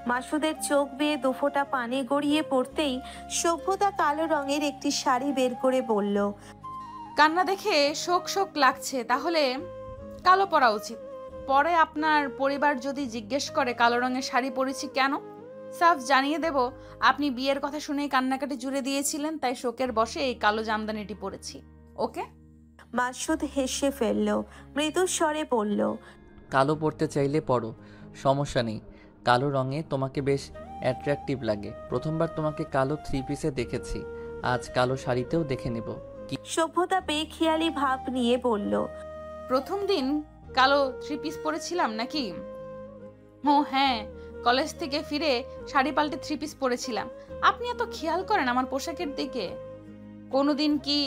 মাসুদের চোখ বেয়ে দুফোঁটা পানি গড়িয়ে পড়তেই সভ্যতা কালো রঙের একটি শাড়ি বের করে বলল। কান্না দেখে শোক শোক লাগছে, তাহলে কালো পরা উচিত। পরে আপনার পরিবার যদি জিজ্ঞেস করে কালো রঙের শাড়ি পরেছি কেন, সাফ জানিয়ে দেব আপনি বিয়ের কথা শুনেই কান্নাকাটি জুড়ে দিয়েছিলেন, তাই শোকের বশে এই কালো জামদানিটি পরেছি। ওকে? মাসুদ হেসে ফেলল, মৃদু স্বরে বলল। কালো পরতে চাইলে পরো, সমস্যা নেই। কালো রঙে তোমাকে বেশ অ্যাট্রাকটিভ লাগে। প্রথমবার তোমাকে কালো 3 পিসে দেখেছি, আজ কালো শাড়িতেও দেখে নেব। সভ্যতা বেখেয়ালি ভাব নিয়ে বলল। প্রথম দিন কালো 3 পিস পরেছিলাম নাকি? ও হ্যাঁ, কলেজ থেকে ফিরে শাড়ি পাল্টে 3 পিস পরেছিলাম। আপনি এত খেয়াল করেন আমার পোশাকের দিকে? কোনোদিন কি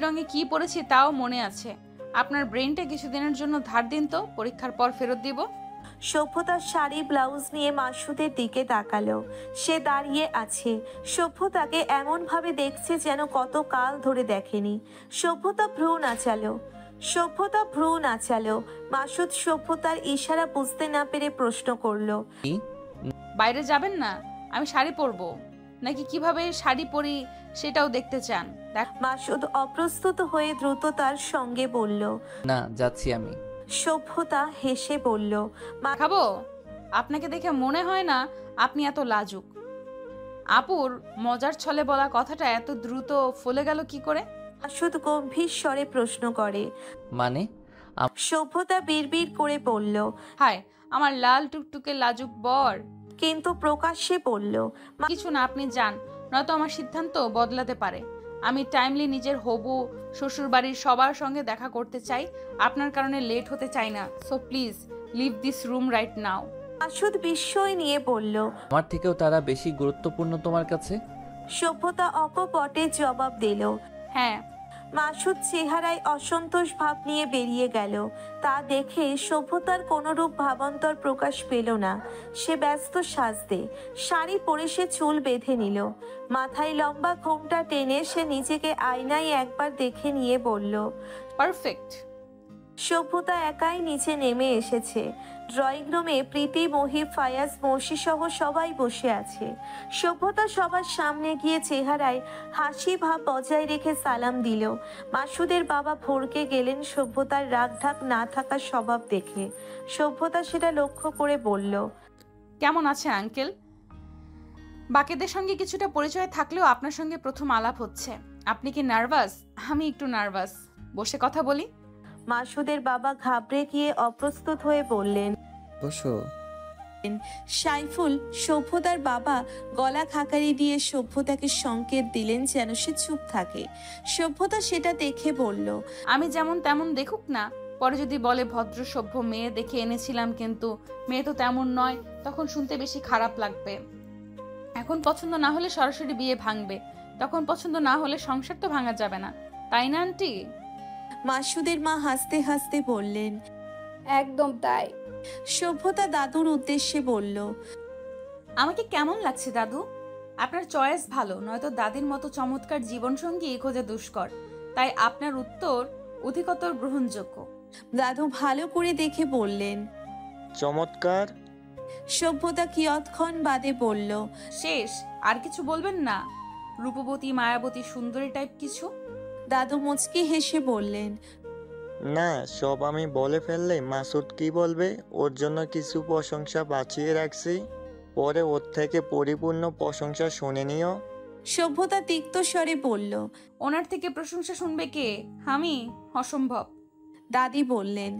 রঙে কি পরেছি তাও মনে আছে। আপনার ব্রেনটা কিছুদিনের জন্য ধার দিন তো, পরীক্ষার পর ফেরত দিব। সভ্যতার শাড়ি ব্লাউজ নিয়ে মাসুদের দিকে তাকালো। সে দাঁড়িয়ে আছে, সভ্যতাকে এমন ভাবে দেখছে যেন কত কাল ধরে দেখেনি। সভ্যতা ভ্রু নাচালো। মাসুদ সভ্যতার ইশারা বুঝতে না পেরে প্রশ্ন করলো। বাইরে যাবেন না? আমি শাড়ি পরবো নাকি কিভাবে শাড়ি পরি সেটাও দেখতে চান? মাসুদ অপ্রস্তুত হয়ে দ্রুততার সঙ্গে বলল। না, যাচ্ছি আমি। সভ্যতা হেসে বলল। খাবো? আপনাকে দেখে মনে হয় না আপনি এত লাজুক। আপুর মজার ছলে বলা কথাটা এত দ্রুত ফলে গেল কি করে? মাসুদ গম্ভীর স্বরে প্রশ্ন করে। মানে? সভ্যতা বিড়বিড় করে বলল। হায় আমার লাল টুকটুকে লাজুক বর। কিন্তু প্রকাশ্যে বলল। কিছু না, আপনি যান, নয়তো আমার সিদ্ধান্ত বদলাতে পারে। আমি টাইমলি নিজের হবু শ্বশুর বাড়ির সবার সঙ্গে দেখা করতে চাই। আপনার কারণে লেট হতে চাই না। So please leave this room right now. Masud বিস্ময় নিয়ে বলল। আমার থেকেও তারা বেশি গুরুত্বপূর্ণ তোমার কাছে? সভ্যতা অকপটে জবাব দিল। হ্যাঁ। মাসুদ চেহারায় অসন্তোষ ভাব নিয়ে বেরিয়ে গেল। তা দেখে সভ্যতার কোনরূপ ভাবান্তর প্রকাশ পেল না। সে ব্যস্ত সাজতে। শাড়ি পরে সে চুল বেঁধে নিল। মাথায় লম্বা ঘোমটা টেনে সে নিজেকে আয়নায় একবার দেখে নিয়ে বলল, পারফেক্ট। সভ্যতা একাই নিচে নেমে এসেছে। ড্রয়িং রুমে প্রীতি, মহিব, ফায়াজ, মর্ষি সহ সবাই বসে আছে। সভ্যতা সবার সামনে গিয়ে চেহারায় হাসি ভাব বজায় রেখে সালাম দিল। মাসুদের বাবা ভড়কে গেলেন সভ্যতার রাগঢাক না থাকার স্বভাব দেখে। সভ্যতা সেটা লক্ষ্য করে বলল, কেমন আছেন আঙ্কেল? বাকিদের সঙ্গে কিছুটা পরিচয় থাকলেও আপনার সঙ্গে প্রথম আলাপ হচ্ছে। আপনি কি নার্ভাস? আমি একটু নার্ভাস। বসে কথা বলি। মাসুদের বাবা ঘাবড়ে গিয়ে অপ্রস্তুত হয়ে বললেন। বসো। সাইফুল সভ্যতার বাবা গলা খাকারি দিয়ে সভ্যতাকে সংকেত দিলেন যেন সে চুপ থাকে। সভ্যতা সেটা দেখে বলল, আমি যেমন তেমন দেখুক না, পরে যদি বলে ভদ্র সভ্য মেয়ে দেখে এনেছিলাম কিন্তু মেয়ে তো তেমন নয়, তখন শুনতে বেশি খারাপ লাগবে। এখন পছন্দ না হলে সরাসরি বিয়ে ভাঙবে, তখন পছন্দ না হলে সংসার তো ভাঙা যাবে না, তাই না আন্টি? মাসুদের মা হাসতে হাসতে বললেন। একদম তাই। সভ্যতা দাদুর উদ্দেশ্যে বলল। আমাকে কেমন লাগছে দাদু? আপনার চয়েস ভালো, নয়তো দাদির মতো চমৎকার জীবনসঙ্গী খোঁজা দুষ্কর, তাই আপনার উত্তর অধিকতর গ্রহণযোগ্য। দাদু ভালো করে দেখে বললেন। চমৎকার। সভ্যতা কিয়ৎক্ষণ বাদে বলল। শেষ? আর কিছু বলবেন না? রূপবতী, মায়াবতী, সুন্দরী টাইপ কিছু? দাদু মুচকি হেসে বললেন। না, সব আমি বলে ফেললে মাসুদ কি বলবে? ওর জন্য কিছু প্রশংসা বাঁচিয়ে রাখছি, পরে ওর থেকে পরিপূর্ণ প্রশংসা শুনে নিও। সভ্যতা তিক্ত স্বরে বলল। ওনার থেকে প্রশংসা শুনবে কে? আমি? অসম্ভব। দাদি বললেন।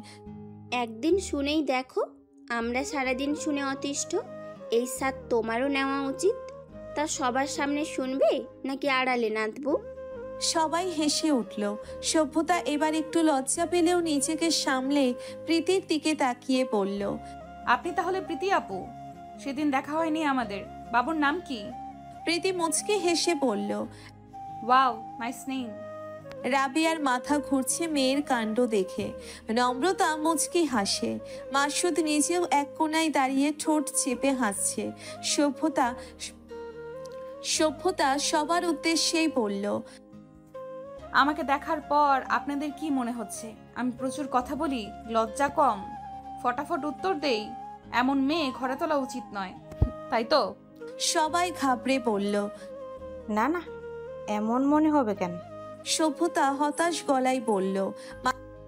একদিন শুনেই দেখো, আমরা সারাদিন শুনে অতিষ্ঠ। এই স্বাদ তোমারও নেওয়া উচিত। তা সবার সামনে শুনবে নাকি আড়ালে নাচবো? সবাই হেসে উঠল। সভ্যতা এবার একটু লজ্জা পেলেও নিজেকে সামলে প্রীতির দিকে তাকিয়ে বলল। আপনি তাহলে প্রীতি আপু? সেদিন দেখা হয়নি আমাদের। বাবুর নাম কি? প্রীতি মুচকি হেসে বলল। Wow, nice name. রাবিয়ার মাথা ঘুরছে মেয়ের কাণ্ড দেখে। নম্রতা মুচকি হাসে। মাসুদ নিজেও এক কোণায় দাঁড়িয়ে ঠোঁট চেপে হাসছে। সভ্যতা সবার উদ্দেশ্যেই বলল। আমাকে দেখার পর আপনাদের কি মনে হচ্ছে আমি প্রচুর কথা বলি, লজ্জা কম, ফটাফট উত্তর দেই? এমন মেয়ে ঘরে তোলা উচিত নয়, তাই তো? সবাই ঘাবড়ে বলল। না না, এমন মনে হবে কেন? সভ্যতা হতাশ গলায় বলল।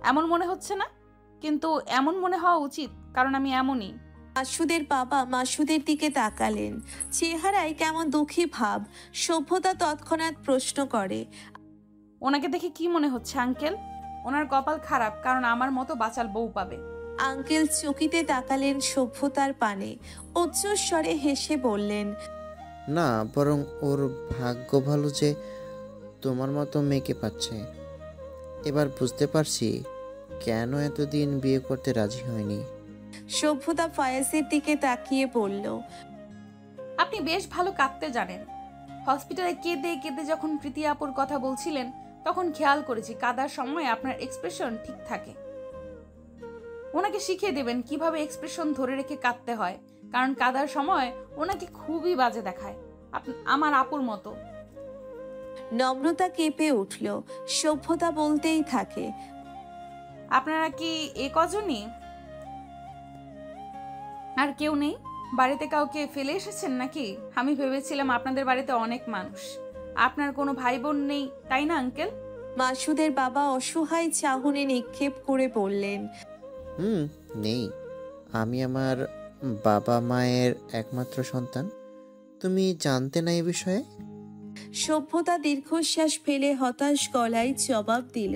এমন মনে হচ্ছে না, কিন্তু এমন মনে হওয়া উচিত, কারণ আমি এমনই। মাসুদের বাবা মাসুদের দিকে তাকালেন। চেহারায় কেমন দুঃখী ভাব। সভ্যতা তৎক্ষণাৎ প্রশ্ন করে। ওনাকে দেখে কি মনে হচ্ছে আঙ্কেল? ওনার কপাল খারাপ, কারণ আমার মতো বাচাল বউ পাবে। আঙ্কেল চকিতে তাকালেন সভ্যতার পানে। উচ্চস্বরে হেসে বললেন। না, বরং ওর ভাগ্য ভালো যে তোমার মতো মেয়েকে পাচ্ছে। এবার বুঝতে পারছি কেন এতদিন বিয়ে করতে রাজি হয়নি। সভ্যতা ফায়াজের দিকে তাকিয়ে বলল। আপনি বেশ ভালো কাঁদতে জানেন। হসপিটালে কেঁদে কেঁদে যখন প্রীতি আপুর কথা বলছিলেন, তখন খেয়াল করেছি কাঁদার সময় আপনার এক্সপ্রেশন ঠিক থাকে। ওনাকে শিখিয়ে দেবেন কিভাবে এক্সপ্রেশন ধরে রেখে কাঁদতে হয়, কারণ কাঁদার সময় ওনাকে খুবই বাজে দেখায়, আমার আপুর মতো। নম্রতা কেঁপে উঠল। সভ্যতা বলতেই থাকে। আপনারা কি এ কজনই? আর কেউ নেই? বাড়িতে কাউকে ফেলে এসেছেন নাকি? আমি ভেবেছিলাম আপনাদের বাড়িতে অনেক মানুষ। আপনার কোনো ভাই বোন নেই, তাই না আঙ্কেল? মাসুদের বাবা অসহায় চাহনি নিক্ষেপ করে বললেন। নেই। আমি আমার বাবা মায়ের একমাত্র সন্তান। তুমি জানতে না এই বিষয়ে? সভ্যতা দীর্ঘশ্বাস ফেলে হতাশ গলায় জবাব দিল।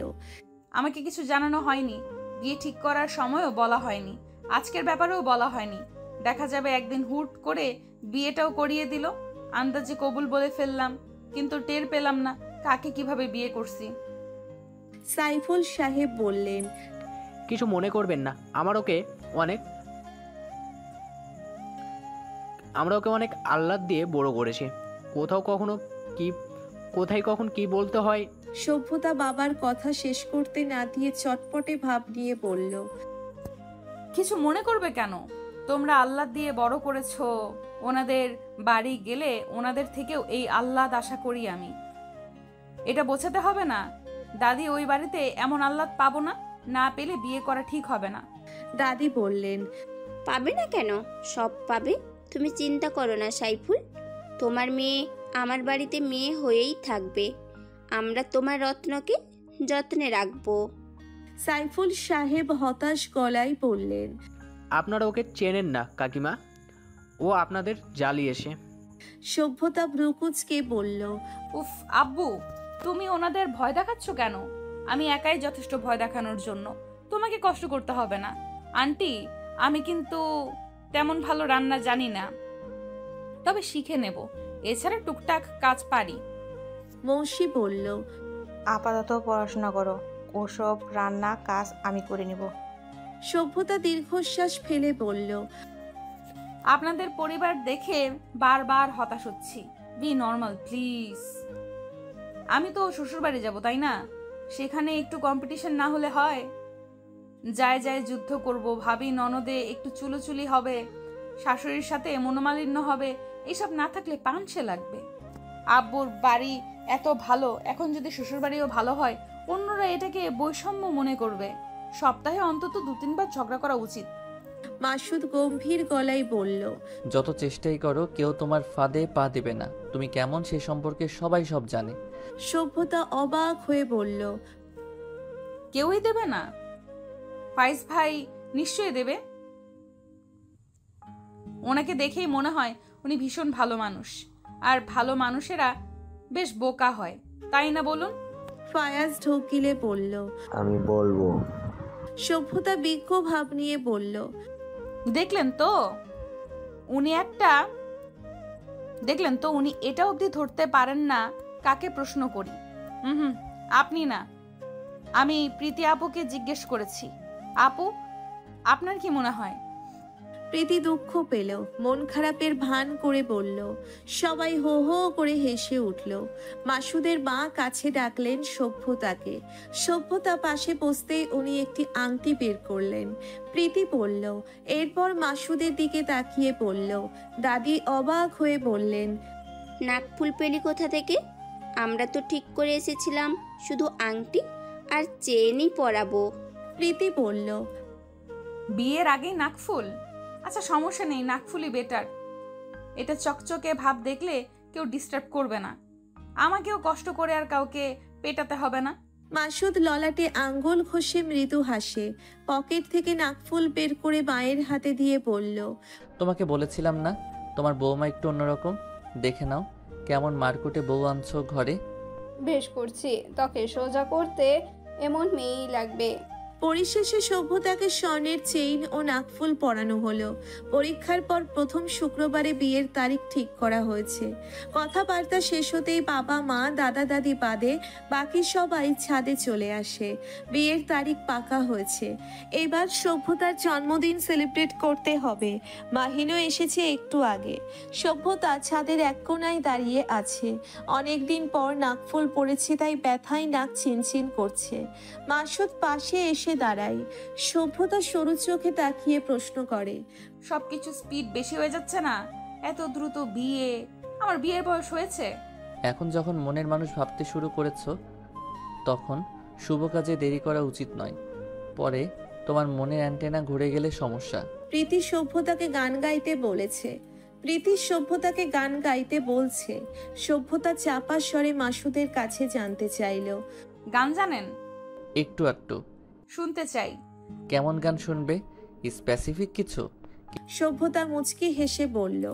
আমাকে কিছু জানানো হয়নি, বিয়ে ঠিক করার সময়ও বলা হয়নি, আজকের ব্যাপারেও বলা হয়নি। দেখা যাবে একদিন হুট করে বিয়েটাও করিয়ে দিল। আন্দাজে কবুল বলে ফেললাম, কিন্তু টের পেলাম না কাকে কিভাবে বিয়ে করছি। সাইফুল সাহেব বললেন। কিছু মনে করবেন না, আমরা ওকে অনেক আহ্লাদ দিয়ে বড় করেছি। কোথায় কখন কি বলতে হয়। সভ্যতা বাবার কথা শেষ করতে না দিয়ে চটপটে ভাব নিয়ে বলল। কিছু মনে করবে কেন? তোমরা আহ্লাদ দিয়ে বড় করেছো। ওনাদের বাড়ি গেলে ওনাদের থেকেও এই আহ্লাদ আশা করি আমি। এটা বোঝাতে হবে না দাদি, ওই বাড়িতে এমন আহ্লাদ পাবো না। না পেলে বিয়ে করা ঠিক হবে না। দাদি বললেন। পাবে না কেন? সব পাবে। তুমি চিন্তা করো না সাইফুল, তোমার মেয়ে আমার বাড়িতে মেয়ে হয়েই থাকবে। আমরা তোমার রত্নকে যত্নে রাখবো। সাইফুল সাহেব হতাশ গলায় বললেন। আপনারা ওকে চেনেন না কাকিমা, ও আপনাদের জ্বালিয়েছে। সভ্যতা ভ্রুকুচকে বলল। উফ আব্বু, তুমি ওনাদের ভয় দেখাচ্ছ কেন? আমি একাই যথেষ্ট ভয় দেখানোর জন্য, তোমাকে কষ্ট করতে হবে না। আন্টি, আমি কিন্তু তেমন ভালো রান্না জানি না, তবে শিখে নেব। এছাড়া টুকটাক কাজ পারি। মৌসি বলল। আপাতত পড়াশোনা করো, ওসব রান্না কাজ আমি করে নেব। সভ্যতা দীর্ঘশ্বাস ফেলে বলল। আপনাদের পরিবার দেখে বারবার হতাশ হচ্ছি। Be normal please. আমি তো শ্বশুরবাড়ি যাব, তাই না? সেখানে একটু কম্পিটিশন না হলে হয়? যায় যায় যুদ্ধ করব, ভাবি ননদে একটু চুলোচুলি হবে, শাশুড়ির সাথে মনোমালিন্য হবে, এসব না থাকলে পাংশে লাগবে। আব্বুর বাড়ি এত ভালো, এখন যদি শ্বশুরবাড়িও ভালো হয় অন্যরা এটাকে বৈষম্য মনে করবে। সপ্তাহে অন্তত 2-3 বার ঝগড়া করা উচিত। মাসুদ গম্ভীর গলায় বলল, যত চেষ্টাই করো কেউ তোমার ফাঁদে পা দেবে না। তুমি কেমন সে সম্পর্কে সবাই সব জানে। সভ্যতা অবাক হয়ে বলল, কেউই দেবে না? ফাইজ ভাই নিশ্চয়ই দেবে। ওনাকে দেখেই মনে হয় উনি ভীষণ ভালো মানুষ, আর ভালো মানুষেরা বেশ বোকা হয়, তাই না বলুন? ফায়াজ ঢোকিলে বলল, আমি বলবো। সভ্যতা বিজ্ঞ ভাব নিয়ে বলল, দেখলেন তো উনি এটা অবধি ধরতে পারেন না কাকে প্রশ্ন করি। আপনি না, আমি প্রীতি আপুকে জিজ্ঞেস করেছি। আপু, আপনার কি মনে হয়? প্রীতি দুঃখ পেল, মন খারাপের ভান করে বলল। সবাই হো হো করে হেসে উঠল। মাসুদের মা কাছে ডাকলেন সভ্যতাকে। সভ্যতা পাশে বসতেই উনি একটি আংটি বের করলেন। প্রীতি পড়ল, এরপর মাসুদের দিকে তাকিয়ে পড়ল। দাদি অবাক হয়ে বললেন, নাকফুল পেলি কোথা থেকে? আমরা তো ঠিক করে এসেছিলাম শুধু আংটি আর চেনই পরাবো। প্রীতি বলল, বিয়ের আগেই নাকফুল? আচ্ছা সমস্যা নেই, নাকফুলই বেটার। এটা চকচকে ভাব দেখলে কেউ ডিস্টার্ব করবে না, আমাকেও কষ্ট করে আর কাউকে পেটাতে হবে না। মাসুদ ললাটে আঙ্গুল ঘষে মৃদু হাসে। পকেট থেকে নাকফুল বের করে মায়ের হাতে দিয়ে বলল, তোমাকে বলেছিলাম না তোমার বৌমা একটু অন্যরকম। দেখে নাও কেমন মারকুটে বউ আনছো ঘরে। বেশ করছি, তোকে সোজা করতে এমন মেয়েই লাগবে। পরিশেষে সভ্যতাকে স্বর্ণের চেইন ও নাকফুল পরানো হলো। পরীক্ষার পর প্রথম শুক্রবারে বিয়ের তারিখ ঠিক করা হয়েছে। কথাবার্তা শেষ হতেই বাবা মা দাদা দাদি বাদে বাকি সবাই ছাদে চলে আসে। বিয়ের তারিখ পাকা হয়েছে। এবার সভ্যতার জন্মদিন সেলিব্রেট করতে হবে। মাহিনও এসেছে একটু আগে। সভ্যতা ছাদের এক কোণায় দাঁড়িয়ে আছে। অনেকদিন পর নাকফুল পড়েছে, তাই ব্যথায় নাক চিনচিন করছে। মাসুদ পাশে এসে দাঁড়ায়। সভ্যতা সরু চোখে তাকিয়ে প্রশ্ন করে, সবকিছু স্পিড বেশি হয়ে যাচ্ছে না? এত দ্রুত বিয়ে? আমার বিয়ের বয়স হয়েছে। এখন যখন মনের মানুষ ভাবতে শুরু করেছো তখন শুভ কাজে দেরি করা উচিত নয়। পরে তোমার মনের অ্যান্টেনা ঘুরে গেলে সমস্যা। প্রীতি সভ্যতাকে গান গাইতে বলেছে। প্রীতি সভ্যতাকে গান গাইতে বলছে। সভ্যতা চাপা স্বরে মাসুদের কাছে জানতে চাইল, গান জানেন? একটু একটু। শুনতে চাই। কেমন গান শুনবে? স্পেসিফিক কিছু? সভ্যতা মুচকি হেসে বলল,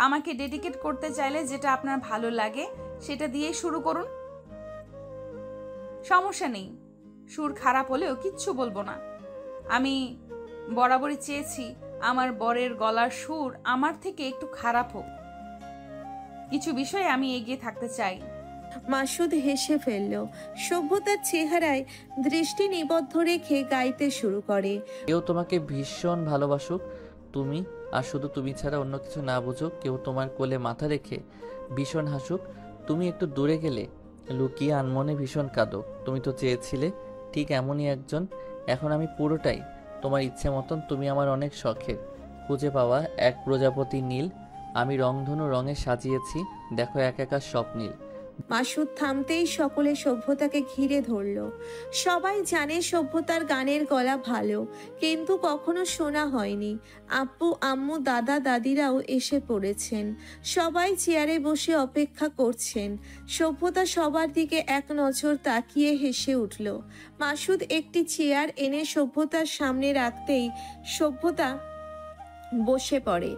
আমাকে ডেডিকেট করতে চাইলে যেটা আপনার ভালো লাগে সেটা দিয়েই শুরু করুন। সমস্যা নেই, সুর খারাপ হলেও কিচ্ছু বলবো না। আমি বরাবরই চেয়েছি আমার বরের গলার সুর আমার থেকে একটু খারাপ হোক। কিছু বিষয়ে আমি এগিয়ে থাকতে চাই। মাসুদ হেসে ফেলল। সভ্যতার চেহারায় দৃষ্টি নিবদ্ধ রেখে গাইতে শুরু করে, কেউ তোমাকে ভীষণ ভালোবাসুক তুমি, আর শুধু তুমি ছাড়া অন্য কিছু না বুঝুক। কেউ তোমার কোলে মাথা রেখে ভীষণ হাসুক, তুমি একটু দূরে গেলে লুকিয়ে আনমনে ভীষণ কাঁদো। তুমি তো চেয়েছিলে ঠিক এমনই একজন। এখন আমি পুরোটাই তোমার ইচ্ছে মতন। তুমি আমার অনেক শখের খুঁজে পাওয়া এক প্রজাপতি নীল। আমি রংধনু রঙে সাজিয়েছি, দেখো এক একা স্বপ্নীল। মাসুদ থামতেই সকলে সভ্যতাকে ঘিরে ধরল। সবাই জানে সভ্যতার গানের গলা ভালো, কিন্তু কখনো শোনা হয়নি। আব্বু আম্মু দাদা দাদিরাও এসে পড়েছেন। সবাই চেয়ারে বসে অপেক্ষা করছেন। সভ্যতা সবার দিকে এক নজর তাকিয়ে হেসে উঠল। মাসুদ একটি চেয়ার এনে সভ্যতার সামনে রাখতেই সভ্যতা বসে পড়ে।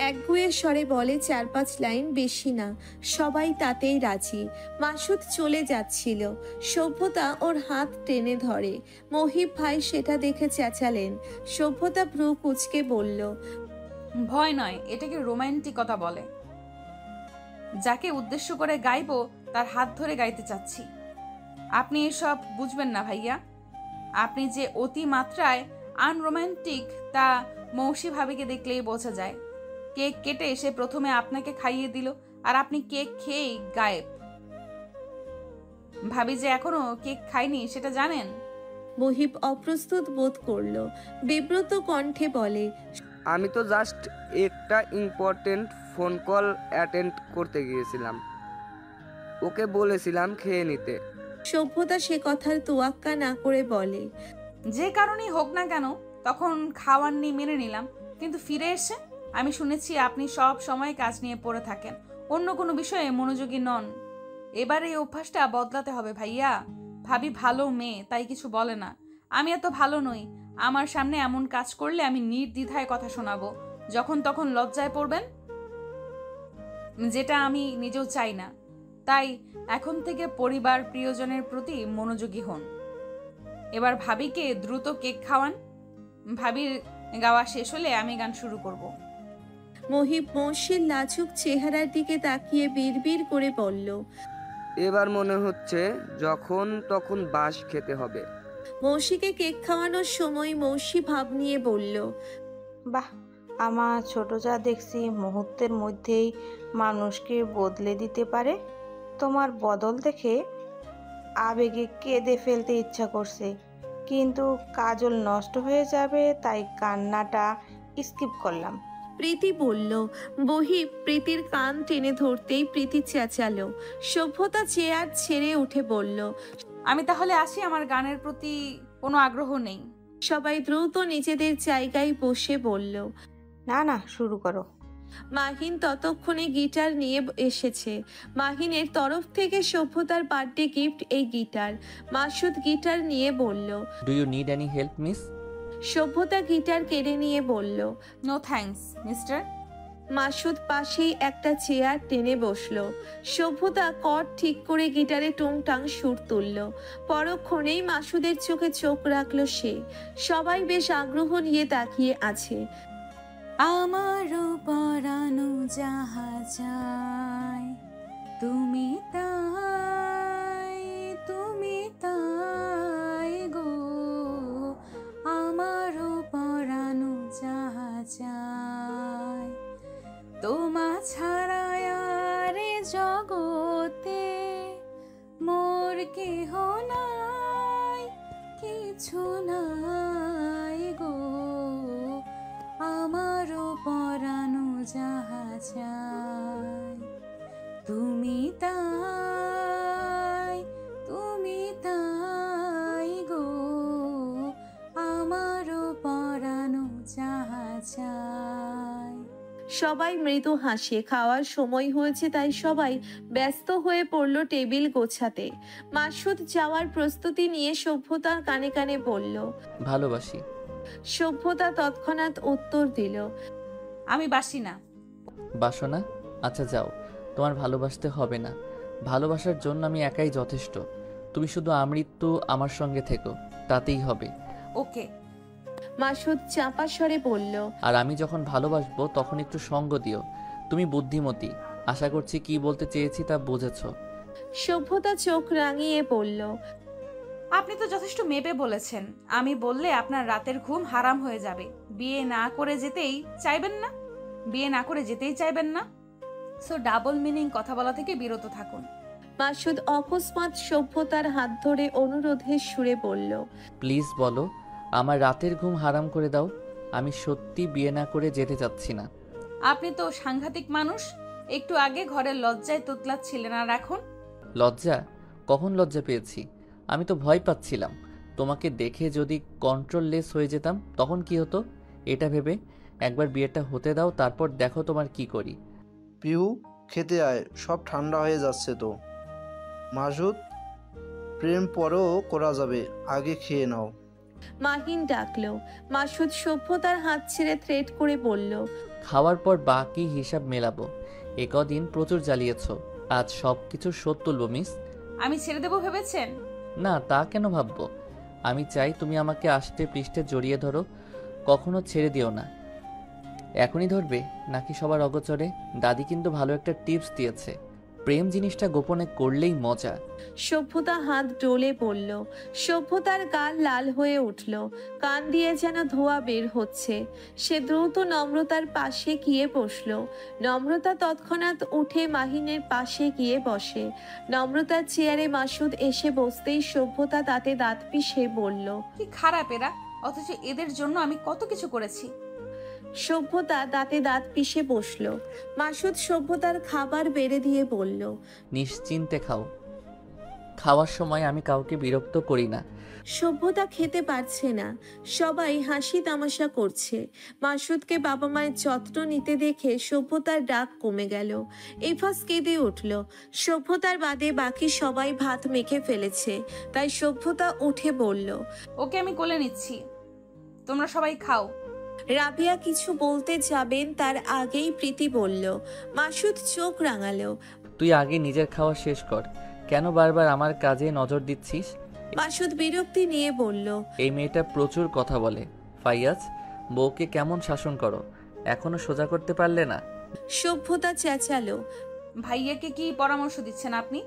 একগুঁয়ে স্বরে বলে 4-5 লাইন, বেশি না। সবাই তাতেই রাজি। মাসুদ চলে যাচ্ছিল। সভ্যতা ওর হাত টেনে ধরে। মহিব ভাই সেটা দেখে চেঁচালেন। সভ্যতা ভ্রু কুঁচকে বলল, ভয় নয়, এটাকে রোমান্টিকতা বলে। যাকে উদ্দেশ্য করে গাইবো তার হাত ধরে গাইতে চাচ্ছি। আপনি এসব বুঝবেন না ভাইয়া। আপনি যে অতি মাত্রায় আনরোম্যান্টিক তা মৌসি ভাবিকে দেখলেই বোঝা যায়। কেক কেটে সে প্রথমে আপনাকে খাইয়ে দিল, আর আপনি কেক খেয়েই গায়েব। ভাবি যে এখনো কেক খায়নি সেটা জানেন? মহিব অপ্রস্তুত বোধ করলো, বিব্রত কণ্ঠে বলে, আমি তো জাস্ট একটা ইম্পর্টেন্ট ফোন কল অ্যাটেন্ড করতে গিয়েছিলাম, ওকে বলেছিলাম খেয়ে নিতে। সভ্যতা সে কথার তোয়াক্কা না করে বলে, যে কারণেই হোক না কেন তখন খাওয়াননি মেনে নিলাম, কিন্তু ফিরে এসে আমি শুনেছি আপনি সব সময় কাজ নিয়ে পড়ে থাকেন, অন্য কোনো বিষয়ে মনোযোগী নন। এবার এই অভ্যাসটা বদলাতে হবে ভাইয়া। ভাবি ভালো মেয়ে, তাই কিছু বলে না। আমি এত ভালো নই, আমার সামনে এমন কাজ করলে আমি নির্দ্বিধায় কথা শোনাবো, যখন তখন লজ্জায় পড়বেন, যেটা আমি নিজেও চাই না। তাই এখন থেকে পরিবার প্রিয়জনের প্রতি মনোযোগী হন। এবার ভাবিকে দ্রুত কেক খাওয়ান। ভাবির গাওয়া শেষ হলে আমি গান শুরু করব। মহিব মোর্শির লাজুক চেহারার দিকে তাকিয়ে বিড়বিড় করে বলল, এবার মনে হচ্ছে যখন তখন বাঁশ খেতে হবে। মৌসিকে কেক খাওয়ানোর সময় মৌসি ভাব নিয়ে বলল, বাহ, আমার ছোট যা দেখছি মুহূর্তের মধ্যেই মানুষকে বদলে দিতে পারে। তোমার বদল দেখে আবেগে কেঁদে ফেলতে ইচ্ছা করছে, কিন্তু কাজল নষ্ট হয়ে যাবে তাই কান্নাটা স্কিপ করলাম। প্রীতি বলল। বহিব প্রীতির কান টেনে ধরতেই প্রীতি চেঁচালো। সভ্যতা চেয়ার ছেড়ে উঠে বলল, আমি তাহলে আসি, আমার গানের প্রতি কোনো আগ্রহ নেই। সবাই দ্রুত নিজেদের জায়গায় বসে বলল, না না, শুরু করো। মাহিন ততক্ষণে গিটার নিয়ে এসেছে। মাহিনের তরফ থেকে সভ্যতার বার্থডে গিফট এই গিটার। মাসুদ গিটার নিয়ে বলল, do you need any help miss? Sabhyata guitar কেড়ে নিয়ে বলল, নো থ্যাঙ্কস মিস্টার। মাসুদ পাশেই একটা চেয়ার টেনে বসলো। সভ্যতা কর্ড ঠিক করে গিটারে টুংটাং সুর তুলল। পরক্ষণেই মাসুদের চোখে চোখ রাখলো সে। সবাই বেশ আগ্রহ নিয়ে তাকিয়ে আছে। আমারও পরানো যাহা যায়, তুমি তাই, তুমি তাই গো। আমারও পরানো যাহা যায়, তোমা ছাড়া আর এ জগতে মোর কেহ নাই, কিছু নাই গো। আমারও পরানো যাহা যায়, তুমি তাই, তুমি তাই গো। আমারও পরানো যাহা যায়। সবাই মৃদু হাসে। খাওয়ার সময় হয়েছে তাই সবাই ব্যস্ত হয়ে পড়ল টেবিল গোছাতে। মাসুদ যাওয়ার প্রস্তুতি নিয়ে সভ্যতার কানে কানে বলল, ভালোবাসি। সভ্যতা তৎক্ষণাৎ উত্তর দিল, আমি বাসি না। বাসো না? আচ্ছা যাও, তোমার ভালোবাসতে হবে না। ভালোবাসার জন্য আমি একাই যথেষ্ট। তুমি শুধু আমৃত্যু আমার সঙ্গে থেকো, তাতেই হবে। ওকে। মাসুদ চাপা স্বরে বলল, আর আমি যখন ভালোবাসবো তখন একটু সঙ্গ দিও। তুমি বুদ্ধিমতী, আশা করছি কি বলতে চেয়েছি তা বুঝেছো। সভ্যতা চোখ রাঙিয়ে বলল, আপনি তো যথেষ্ট মেপে বলেছেন। আমি বললে আপনার রাতের ঘুম হারাম হয়ে যাবে। বিয়ে না করে যেতেই চাইবেন না, বিয়ে না করে যেতেই চাইবেন না। সো ডাবল মিনিং কথা বলা থেকে বিরত থাকুন। মাসুদ অকস্মাৎ সভ্যতার হাত ধরে অনুরোধের সুরে বলল, প্লিজ বলো, আমার রাতের ঘুম হারাম করে দাও। আমি সত্যি বিয়ে না করে যেতে চাচ্ছি না। আপনি তো সাংঘাতিক মানুষ। একটু আগে ঘরের লজ্জায় তোতলাচ্ছিলেন, আর এখন? লজ্জা? কখন লজ্জা পেয়েছি? আমি তো ভয় পাচ্ছিলাম তোমাকে দেখে যদি কন্ট্রোললেস হয়ে যেতাম তখন কি হতো এটা ভেবে। একবার বিয়েটা হতে দাও, তারপর দেখো তোমার কি করি। পিহু, খেতে আয়, সব ঠান্ডা হয়ে যাচ্ছে তো। মাসুদ, প্রেম পরেও করা যাবে, আগে খেয়ে নাও। মাহিন ডাকলো। মাসুদ সভ্যতার হাত ছেড়ে থ্রেট করে বলল, খাওয়ার পর বাকি হিসাব মেলাবো। একদিন প্রচুর জ্বালিয়েছ, আজ সব কিছু শোধ তুলবো মিস। আমি ছেড়ে দেবো ভেবেছেন? না, তা কেন ভাববো। আমি চাই তুমি আমাকে আষ্টে পৃষ্ঠে জড়িয়ে ধরো, কখনো ছেড়ে দিও না। এখনই ধরবে নাকি সবার অগোচরে? দাদি কিন্তু ভালো একটা টিপস দিয়েছে, প্রেম জিনিসটা গোপনে করলেই মজা। সভ্যতা হাত ডলে পড়ল। সভ্যতার গাল লাল হয়ে উঠল, কান দিয়ে যেন ধোঁয়া বের হচ্ছে। সে দ্রুত নম্রতার পাশে গিয়ে বসল। নম্রতা তৎক্ষণাৎ উঠে মাহিনের পাশে গিয়ে বসে। নম্রতার চেয়ারে মাসুদ এসে বসতেই সভ্যতা তাতে দাঁত পিষে বলল, কি খারাপ এরা, অথচ এদের জন্য আমি কত কিছু করেছি। সভ্যতা দাঁতে দাঁত পিষে বসল। মাসুদ সভ্যতার খাবার বেড়ে দিয়ে বলল, নিশ্চিন্তে খাও, খাওয়ার সময় আমি কাউকে বিরক্ত করি না। সভ্যতা খেতে পারছে না। সবাই হাসি তামাশা করছে। মাসুদকে বাবা মায়ের যত্ন নিতে দেখে সভ্যতার ডাক কমে গেল। ইফাস কেঁদে উঠল। সভ্যতার বাদে বাকি সবাই ভাত মেখে ফেলেছে, তাই সভ্যতা উঠে বলল, ওকে আমি কোলে নিচ্ছি, তোমরা সবাই খাও। রাবিয়া কিছু বলতে যাবেন তার আগেই প্রীতি বলল। মাসুদ চোখ রাঙালো। তুই আগে নিজের খাওয়া শেষ কর, কেন বারবার আমার কাজে নজর দিচ্ছিস? মাসুদ বিরক্তি নিয়ে বলল, এই মেয়েটা প্রচুর কথা বলে। ফাইয়াজ, বউকে কেমন শাসন করো, এখনো সোজা করতে পারলে না? সভ্যতা চেঁচালো, ভাইয়াকে কি পরামর্শ দিচ্ছেন আপনি?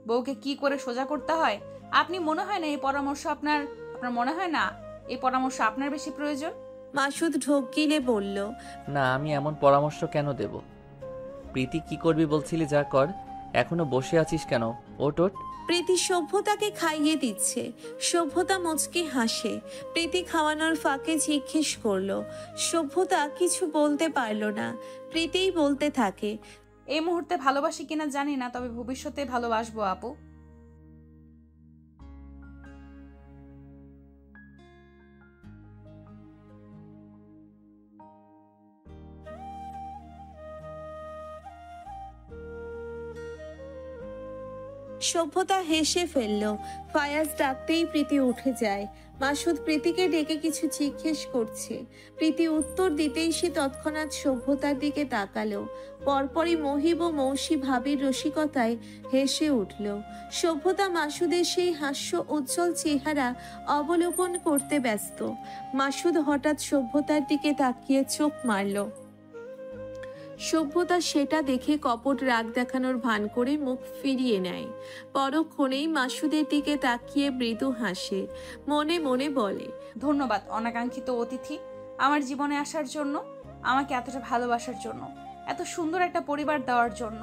বউকে কি করে সোজা করতে হয়? আপনি মনে হয় না এই পরামর্শ আপনার মনে হয় না এই পরামর্শ আপনার বেশি প্রয়োজন? মাসুদ ঢোক গিলে বলল, না, আমি এমন পরামর্শ কেন দেব? প্রীতি কি করবি বলছিলি, যা কর। এখনো বসে আছিস কেন? ওট ওট। প্রীতি সভ্যতাকে খাইয়ে দিচ্ছে। সভ্যতা মুচকি হাসে। প্রীতি খাওয়ানোর ফাঁকে জিজ্ঞেস করলো। সভ্যতা কিছু বলতে পারলো না। প্রীতিই বলতে থাকে, এই মুহূর্তে ভালোবাসি কিনা জানি না, তবে ভবিষ্যতে ভালোবাসবো আপু। সভ্যতা হেসে ফেলল। ফায়াজ ডাকতেই প্রীতি উঠে যায়। মাসুদ প্রীতিকে ডেকে কিছু জিজ্ঞেস করছে। প্রীতি উত্তর দিতেই সে তৎক্ষণাৎ সভ্যতার দিকে তাকালো। পরপরই মহিব ও মৌসি ভাবির রসিকতায় হেসে উঠল। সভ্যতা মাসুদের সেই হাস্য উজ্জ্বল চেহারা অবলোকন করতে ব্যস্ত। মাসুদ হঠাৎ সভ্যতার দিকে তাকিয়ে চোখ মারল। সভ্যতা সেটা দেখে কপট রাগ দেখানোর ভান করে মুখ ফিরিয়ে নেয়। পরক্ষণেই মাসুদের দিকে তাকিয়ে মৃদু হাসে। মনে মনে বলে, ধন্যবাদ অনাকাঙ্ক্ষিত অতিথি, আমার জীবনে আসার জন্য, আমাকে এতটা ভালোবাসার জন্য, এত সুন্দর একটা পরিবার দেওয়ার জন্য,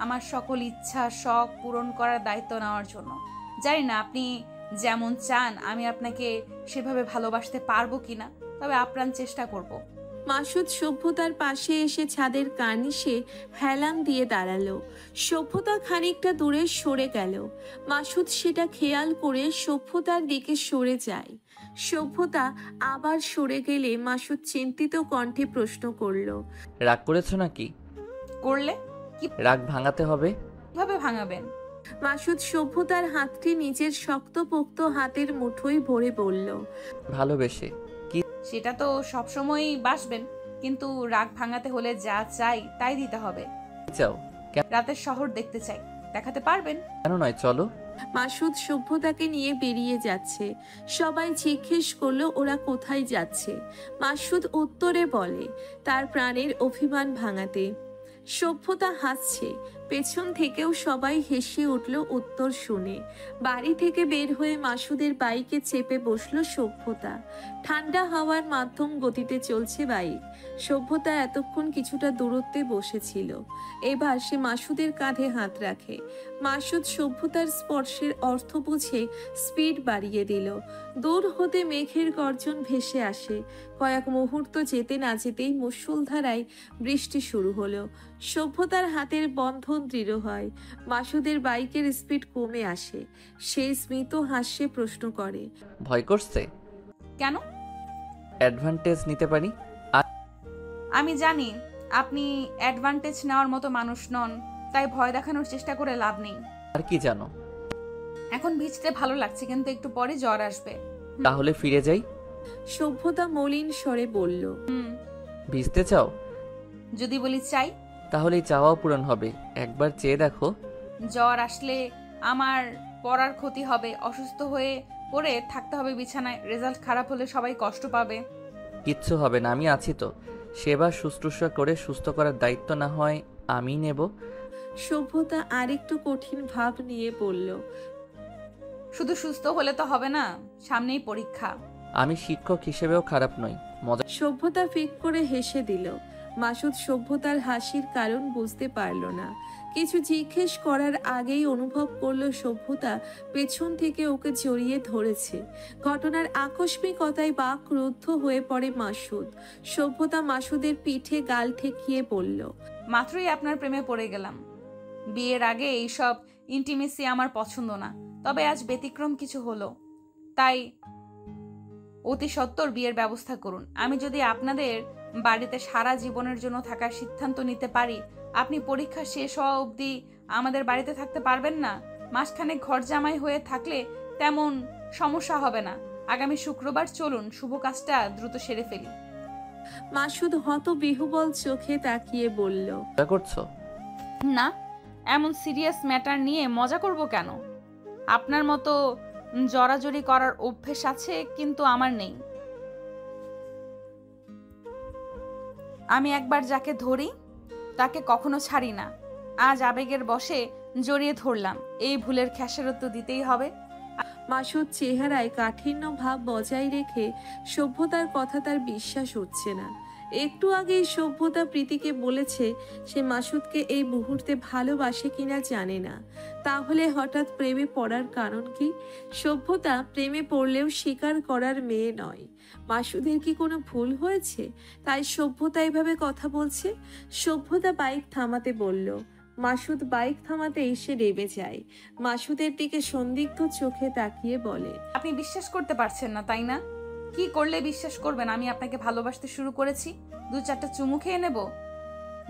আমার সকল ইচ্ছা শখ পূরণ করার দায়িত্ব নেওয়ার জন্য। জানি না আপনি যেমন চান আমি আপনাকে সেভাবে ভালোবাসতে পারবো কিনা, তবে আপ্রাণ চেষ্টা করব। মাসুদ সভ্যতার পাশে এসে ছাদের কার্নিশে হেলান দিয়ে দাঁড়ালো। সভ্যতা খানিকটা দূরে সরে গেল। মাসুদ সেটা খেয়াল করে সভ্যতার দিকে সরে যায়। সভ্যতা আবার সরে গেলে মাসুদ চিন্তিত কণ্ঠে প্রশ্ন করলো, রাগ করেছো নাকি? করলে কি রাগ ভাঙাতে হবে। কিভাবে ভাঙাবেন? মাসুদ সভ্যতার হাতটি নিজের শক্তপোক্ত হাতের মুঠোয় ভরে বলল, ভালোবেসে। সেটা তো সবসময়ই বাসবেন, কিন্তু রাগ ভাঙাতে হলে যা চাই তাই দিতে হবে। চাও? রাতের শহর দেখতে চাই, দেখাতে পারবেন? কেন নয়, চলো। মাসুদ সভ্যতাকে নিয়ে বেরিয়ে যাচ্ছে। সবাই জিজ্ঞেস করলো ওরা কোথায় যাচ্ছে। মাসুদ উত্তরে বলে, তার প্রাণের অভিমান ভাঙাতে। সভ্যতা হাসছে। পেছন থেকেও সবাই হেসে উঠল উত্তর শুনে। বাড়ি থেকে বের হয়ে মাসুদের বাইকে চেপে বসলো সভ্যতা। ঠান্ডা হাওয়ার মাধ্যম গতিতে চলছে বাইক। সভ্যতা এতক্ষণ কিছুটা দূরত্বে বসেছিল। এবার সে মাসুদের কাঁধে হাত রাখে। মাসুদ সভ্যতার স্পর্শের অর্থ বুঝে স্পিড বাড়িয়ে দিল। দূর হতে মেঘের গর্জন ভেসে আসে। কয়েক মুহূর্ত যেতে না যেতেই মুষলধারায় বৃষ্টি শুরু হলো। সভ্যতার হাতের বন্ধন দৃঢ় হয়। মাসুদের বাইকের স্পিড কমে আসে। সে স্মিত হাস্যে প্রশ্ন করে, ভয় করছে? কেন? অ্যাডভান্টেজ নিতে পারি। আমি জানি আপনি অ্যাডভান্টেজ নেওয়ার মতো মানুষ নন, তাই ভয় দেখানোর চেষ্টা করে লাভ নেই। আর কি জানো? এখন ভিজতে ভালো লাগছে, কিন্তু একটু পরে জ্বর আসবে। তাহলে ফিরে যাই। সভ্যতা মলিন স্বরে বলল, ভিজতে চাও? যদি বলি চাই, তাহলে চাওয়াও পূরণ হবে। একবার চেয়ে দেখো। জ্বর আসলে আমার পড়ার ক্ষতি হবে, অসুস্থ হয়ে পড়ে থাকতে হবে বিছানায়, রেজাল্ট খারাপ হলে সবাই কষ্ট পাবে। কিচ্ছু হবে না, আমি আছি তো। সেবা শুশ্রূষা করে সুস্থ করার দায়িত্ব না হয় আমি নেব। সভ্যতা আরেকটু কঠিন ভাব নিয়ে বলল, শুধু সুস্থ হলে তো হবে না, সামনেই পরীক্ষা। আমি শিক্ষক হিসেবেও খারাপ নই, মজা। সভ্যতা ফিক করে হেসে দিল। মাসুদ সভ্যতার হাসির কারণ বুঝতে পারল না। কিছু জিজ্ঞেস করার আগেই অনুভব করলো সভ্যতা পেছন থেকে ওকে জড়িয়ে ধরেছে। ঘটনার আকস্মিকতায় বাকরুদ্ধ হয়ে পড়ে মাসুদ। সভ্যতা মাসুদের পিঠে গাল ঠেকিয়ে বলল, মাত্রই আপনার প্রেমে পড়ে গেলাম। বিয়ের আগে এইসব ইন্টিমেসি আমার পছন্দ না, তবে আজ ব্যতিক্রম কিছু হলো, তাই অতি সত্বর বিয়ের ব্যবস্থা করুন। আমি যদি আপনাদের বাড়িতে সারা জীবনের জন্য থাকার সিদ্ধান্ত নিতে পারি, আপনি পরীক্ষা শেষ হওয়া অবধি আমাদের বাড়িতে থাকতে পারবেন না। মাসখানেক ঘর জামাই হয়ে থাকলে তেমন সমস্যা হবে না। আগামী শুক্রবার চলুন, শুভ কাজটা দ্রুত সেরে ফেলি। মাসুদ হত বিহুবল চোখে তাকিয়ে বলল, মজা করছো? না, এমন সিরিয়াস ম্যাটার নিয়ে মজা করব কেন? আপনার মতো জড়াজড়ি করার অভ্যেস আছে, কিন্তু আমার নেই। আমি একবার যাকে ধরি তাকে কখনো ছাড়ি না। আজ আবেগের বশে জড়িয়ে ধরলাম, এই ভুলের খেসারত তো দিতেই হবে। মাসুদ চেহারায় কাঠিন্য ভাব বজায় রেখে সভ্যতার কথা তার বিশ্বাস হচ্ছে না। একটু আগেই সভ্যতা প্রীতিকে বলেছে সে মাসুদকে এই মুহূর্তে ভালোবাসে কিনা জানে না, তাহলে হঠাৎ প্রেমে পড়ার কারণ কি? সভ্যতা প্রেমে পড়লেও স্বীকার করার মেয়ে নয়। মাসুদের কি কোনো ভুল হয়েছে তাই সভ্যতা এভাবে কথা বলছে? সভ্যতা বাইক থামাতে বলল। মাসুদ বাইক থামাতে এসে রেবে যায়। মাসুদের দিকে সন্দিগ্ধ চোখে তাকিয়ে বলে, আপনি বিশ্বাস করতে পারছেন না তাই না? কি করলে বিশ্বাস করবেন আমি আপনাকে ভালোবাসতে শুরু করেছি? 2-4টা চুমু খেয়ে নেব?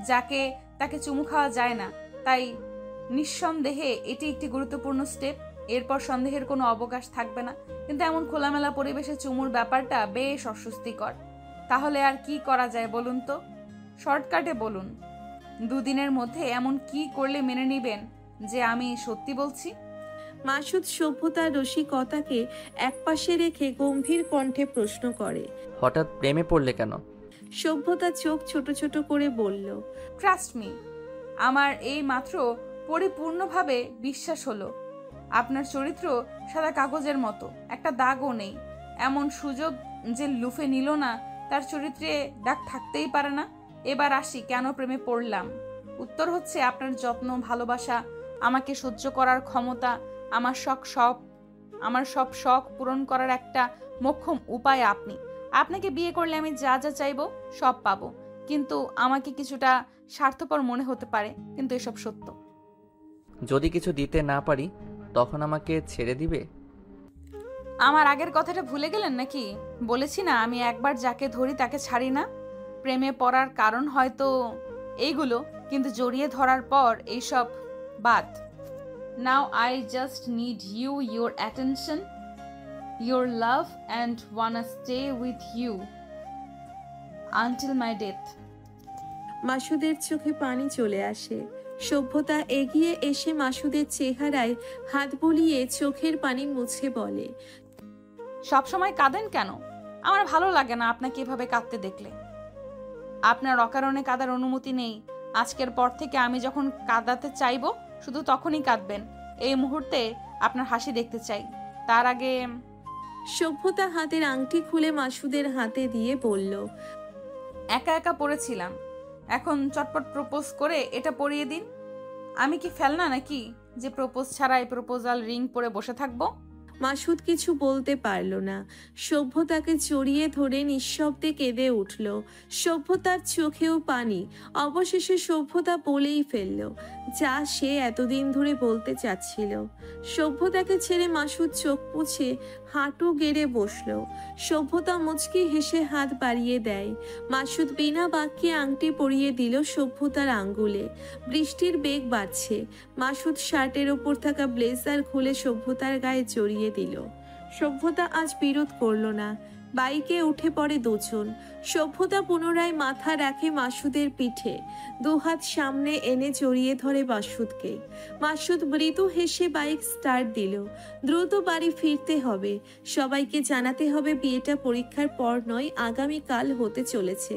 যাকে তাকে চুমু খাওয়া যায় না, তাই নিঃসন্দেহে এটি একটি গুরুত্বপূর্ণ স্টেপ। এরপর সন্দেহের কোনো অবকাশ থাকবে না। কিন্তু এমন খোলামেলা পরিবেশে চুমুর ব্যাপারটা বেশ অস্বস্তিকর। তাহলে আর কি করা যায় বলুন তো? শর্টকাটে বলুন, 2 দিনের মধ্যে এমন কি করলে মেনে নিবেন যে আমি সত্যি বলছি? মাসুদ সভ্যতার রসিকতাকে একপাশে রেখে গম্ভীর কণ্ঠে প্রশ্ন করে, হঠাৎ প্রেমে পড়লে কেন? সভ্যতা চোখ ছোট ছোট করে বলল, ট্রাস্ট মি, আমার এই মাত্র পরিপূর্ণভাবে বিশ্বাস হলো। আপনার চরিত্র সাদা কাগজের মতো, একটা দাগও নেই। এমন সুযোগ যে লুফে নিল না, তার চরিত্রে দাগ থাকতেই পারে না। এবার আসি কেন প্রেমে পড়লাম। উত্তর হচ্ছে আপনার যত্ন, ভালোবাসা, আমাকে সহ্য করার ক্ষমতা, আমার সব শখ পূরণ করার একটা মোক্ষম উপায় আপনি। আপনাকে বিয়ে করলে আমি যা যা চাইবো সব পাবো, কিন্তু আমাকে কিছুটা স্বার্থপর মনে হতে পারে, কিন্তু এসব সত্য। যদি কিছু দিতে না পারি তখন আমাকে ছেড়ে দিবে? আমার আগের কথাটা ভুলে গেলেন নাকি? বলেছি না আমি একবার যাকে ধরি তাকে ছাড়ি না। প্রেমে পড়ার কারণ হয়তো এইগুলো, কিন্তু জড়িয়ে ধরার পর এইসব বাদ। Now I just need you, your attention, your love, and wanna stay with you until my death. মাসুদের চোখে পানি চলে আসে। সভ্যতা এগিয়ে এসে মাসুদের চেহারায় হাত বুলিয়ে চোখের পানি মুছে বলে, সবসময় কাঁদেন কেন? আমার ভালো লাগে না আপনাকে এভাবে কাঁদতে দেখলে। আপনার অকারণে কাঁদার অনুমতি নেই। আজকের পর থেকে আমি যখন কাঁদাতে চাইবো শুধু তখনই কাঁদবেন। এই মুহূর্তে আপনার হাসি দেখতে চাই। তার আগে সভ্যতা হাতের আংটি খুলে মাসুদের হাতে দিয়ে বলল, একা একা পড়েছিলাম, এখন চটপট প্রপোজ করে এটা পরিয়ে দিন। আমি কি ফেলনা নাকি যে প্রপোজ ছাড়াই প্রপোজাল রিং পরে বসে থাকবো? মাসুদ কিছু বলতে পারল না। সভ্যতাকে জড়িয়ে ধরে নিঃশব্দে কেঁদে উঠল। সভ্যতার চোখেও পানি। অবশেষে সভ্যতা বলেই ফেলল যা সে এতদিন ধরে বলতে চাচ্ছিল। সভ্যতাকে ছেড়ে মাসুদ চোখ মুছে হাঁটু গেড়ে বসল। সভ্যতা মুচকি হেসে হাত বাড়িয়ে দেয়। মাসুদ বিনা বাক্যে আংটি পরিয়ে দিল সভ্যতার আঙ্গুলে। বৃষ্টির বেগ বাড়ছে। মাসুদ শার্টের ওপর থাকা ব্লেজার খুলে সভ্যতার গায়ে জড়িয়ে দিল। সভ্যতা আজ বিরোধ করল না। বাইকে উঠে পড়ে দুজন। সভ্যতা পুনরায় মাথা রাখে মাসুদের পিঠে, দুহাত সামনে এনে জড়িয়ে ধরে মাসুদকে। মাসুদ মৃদু হেসে বাইক স্টার্ট দিল। দ্রুত বাড়ি ফিরতে হবে। সবাইকে জানাতে হবে বিয়েটা পরীক্ষার পর নয়, আগামীকাল হতে চলেছে।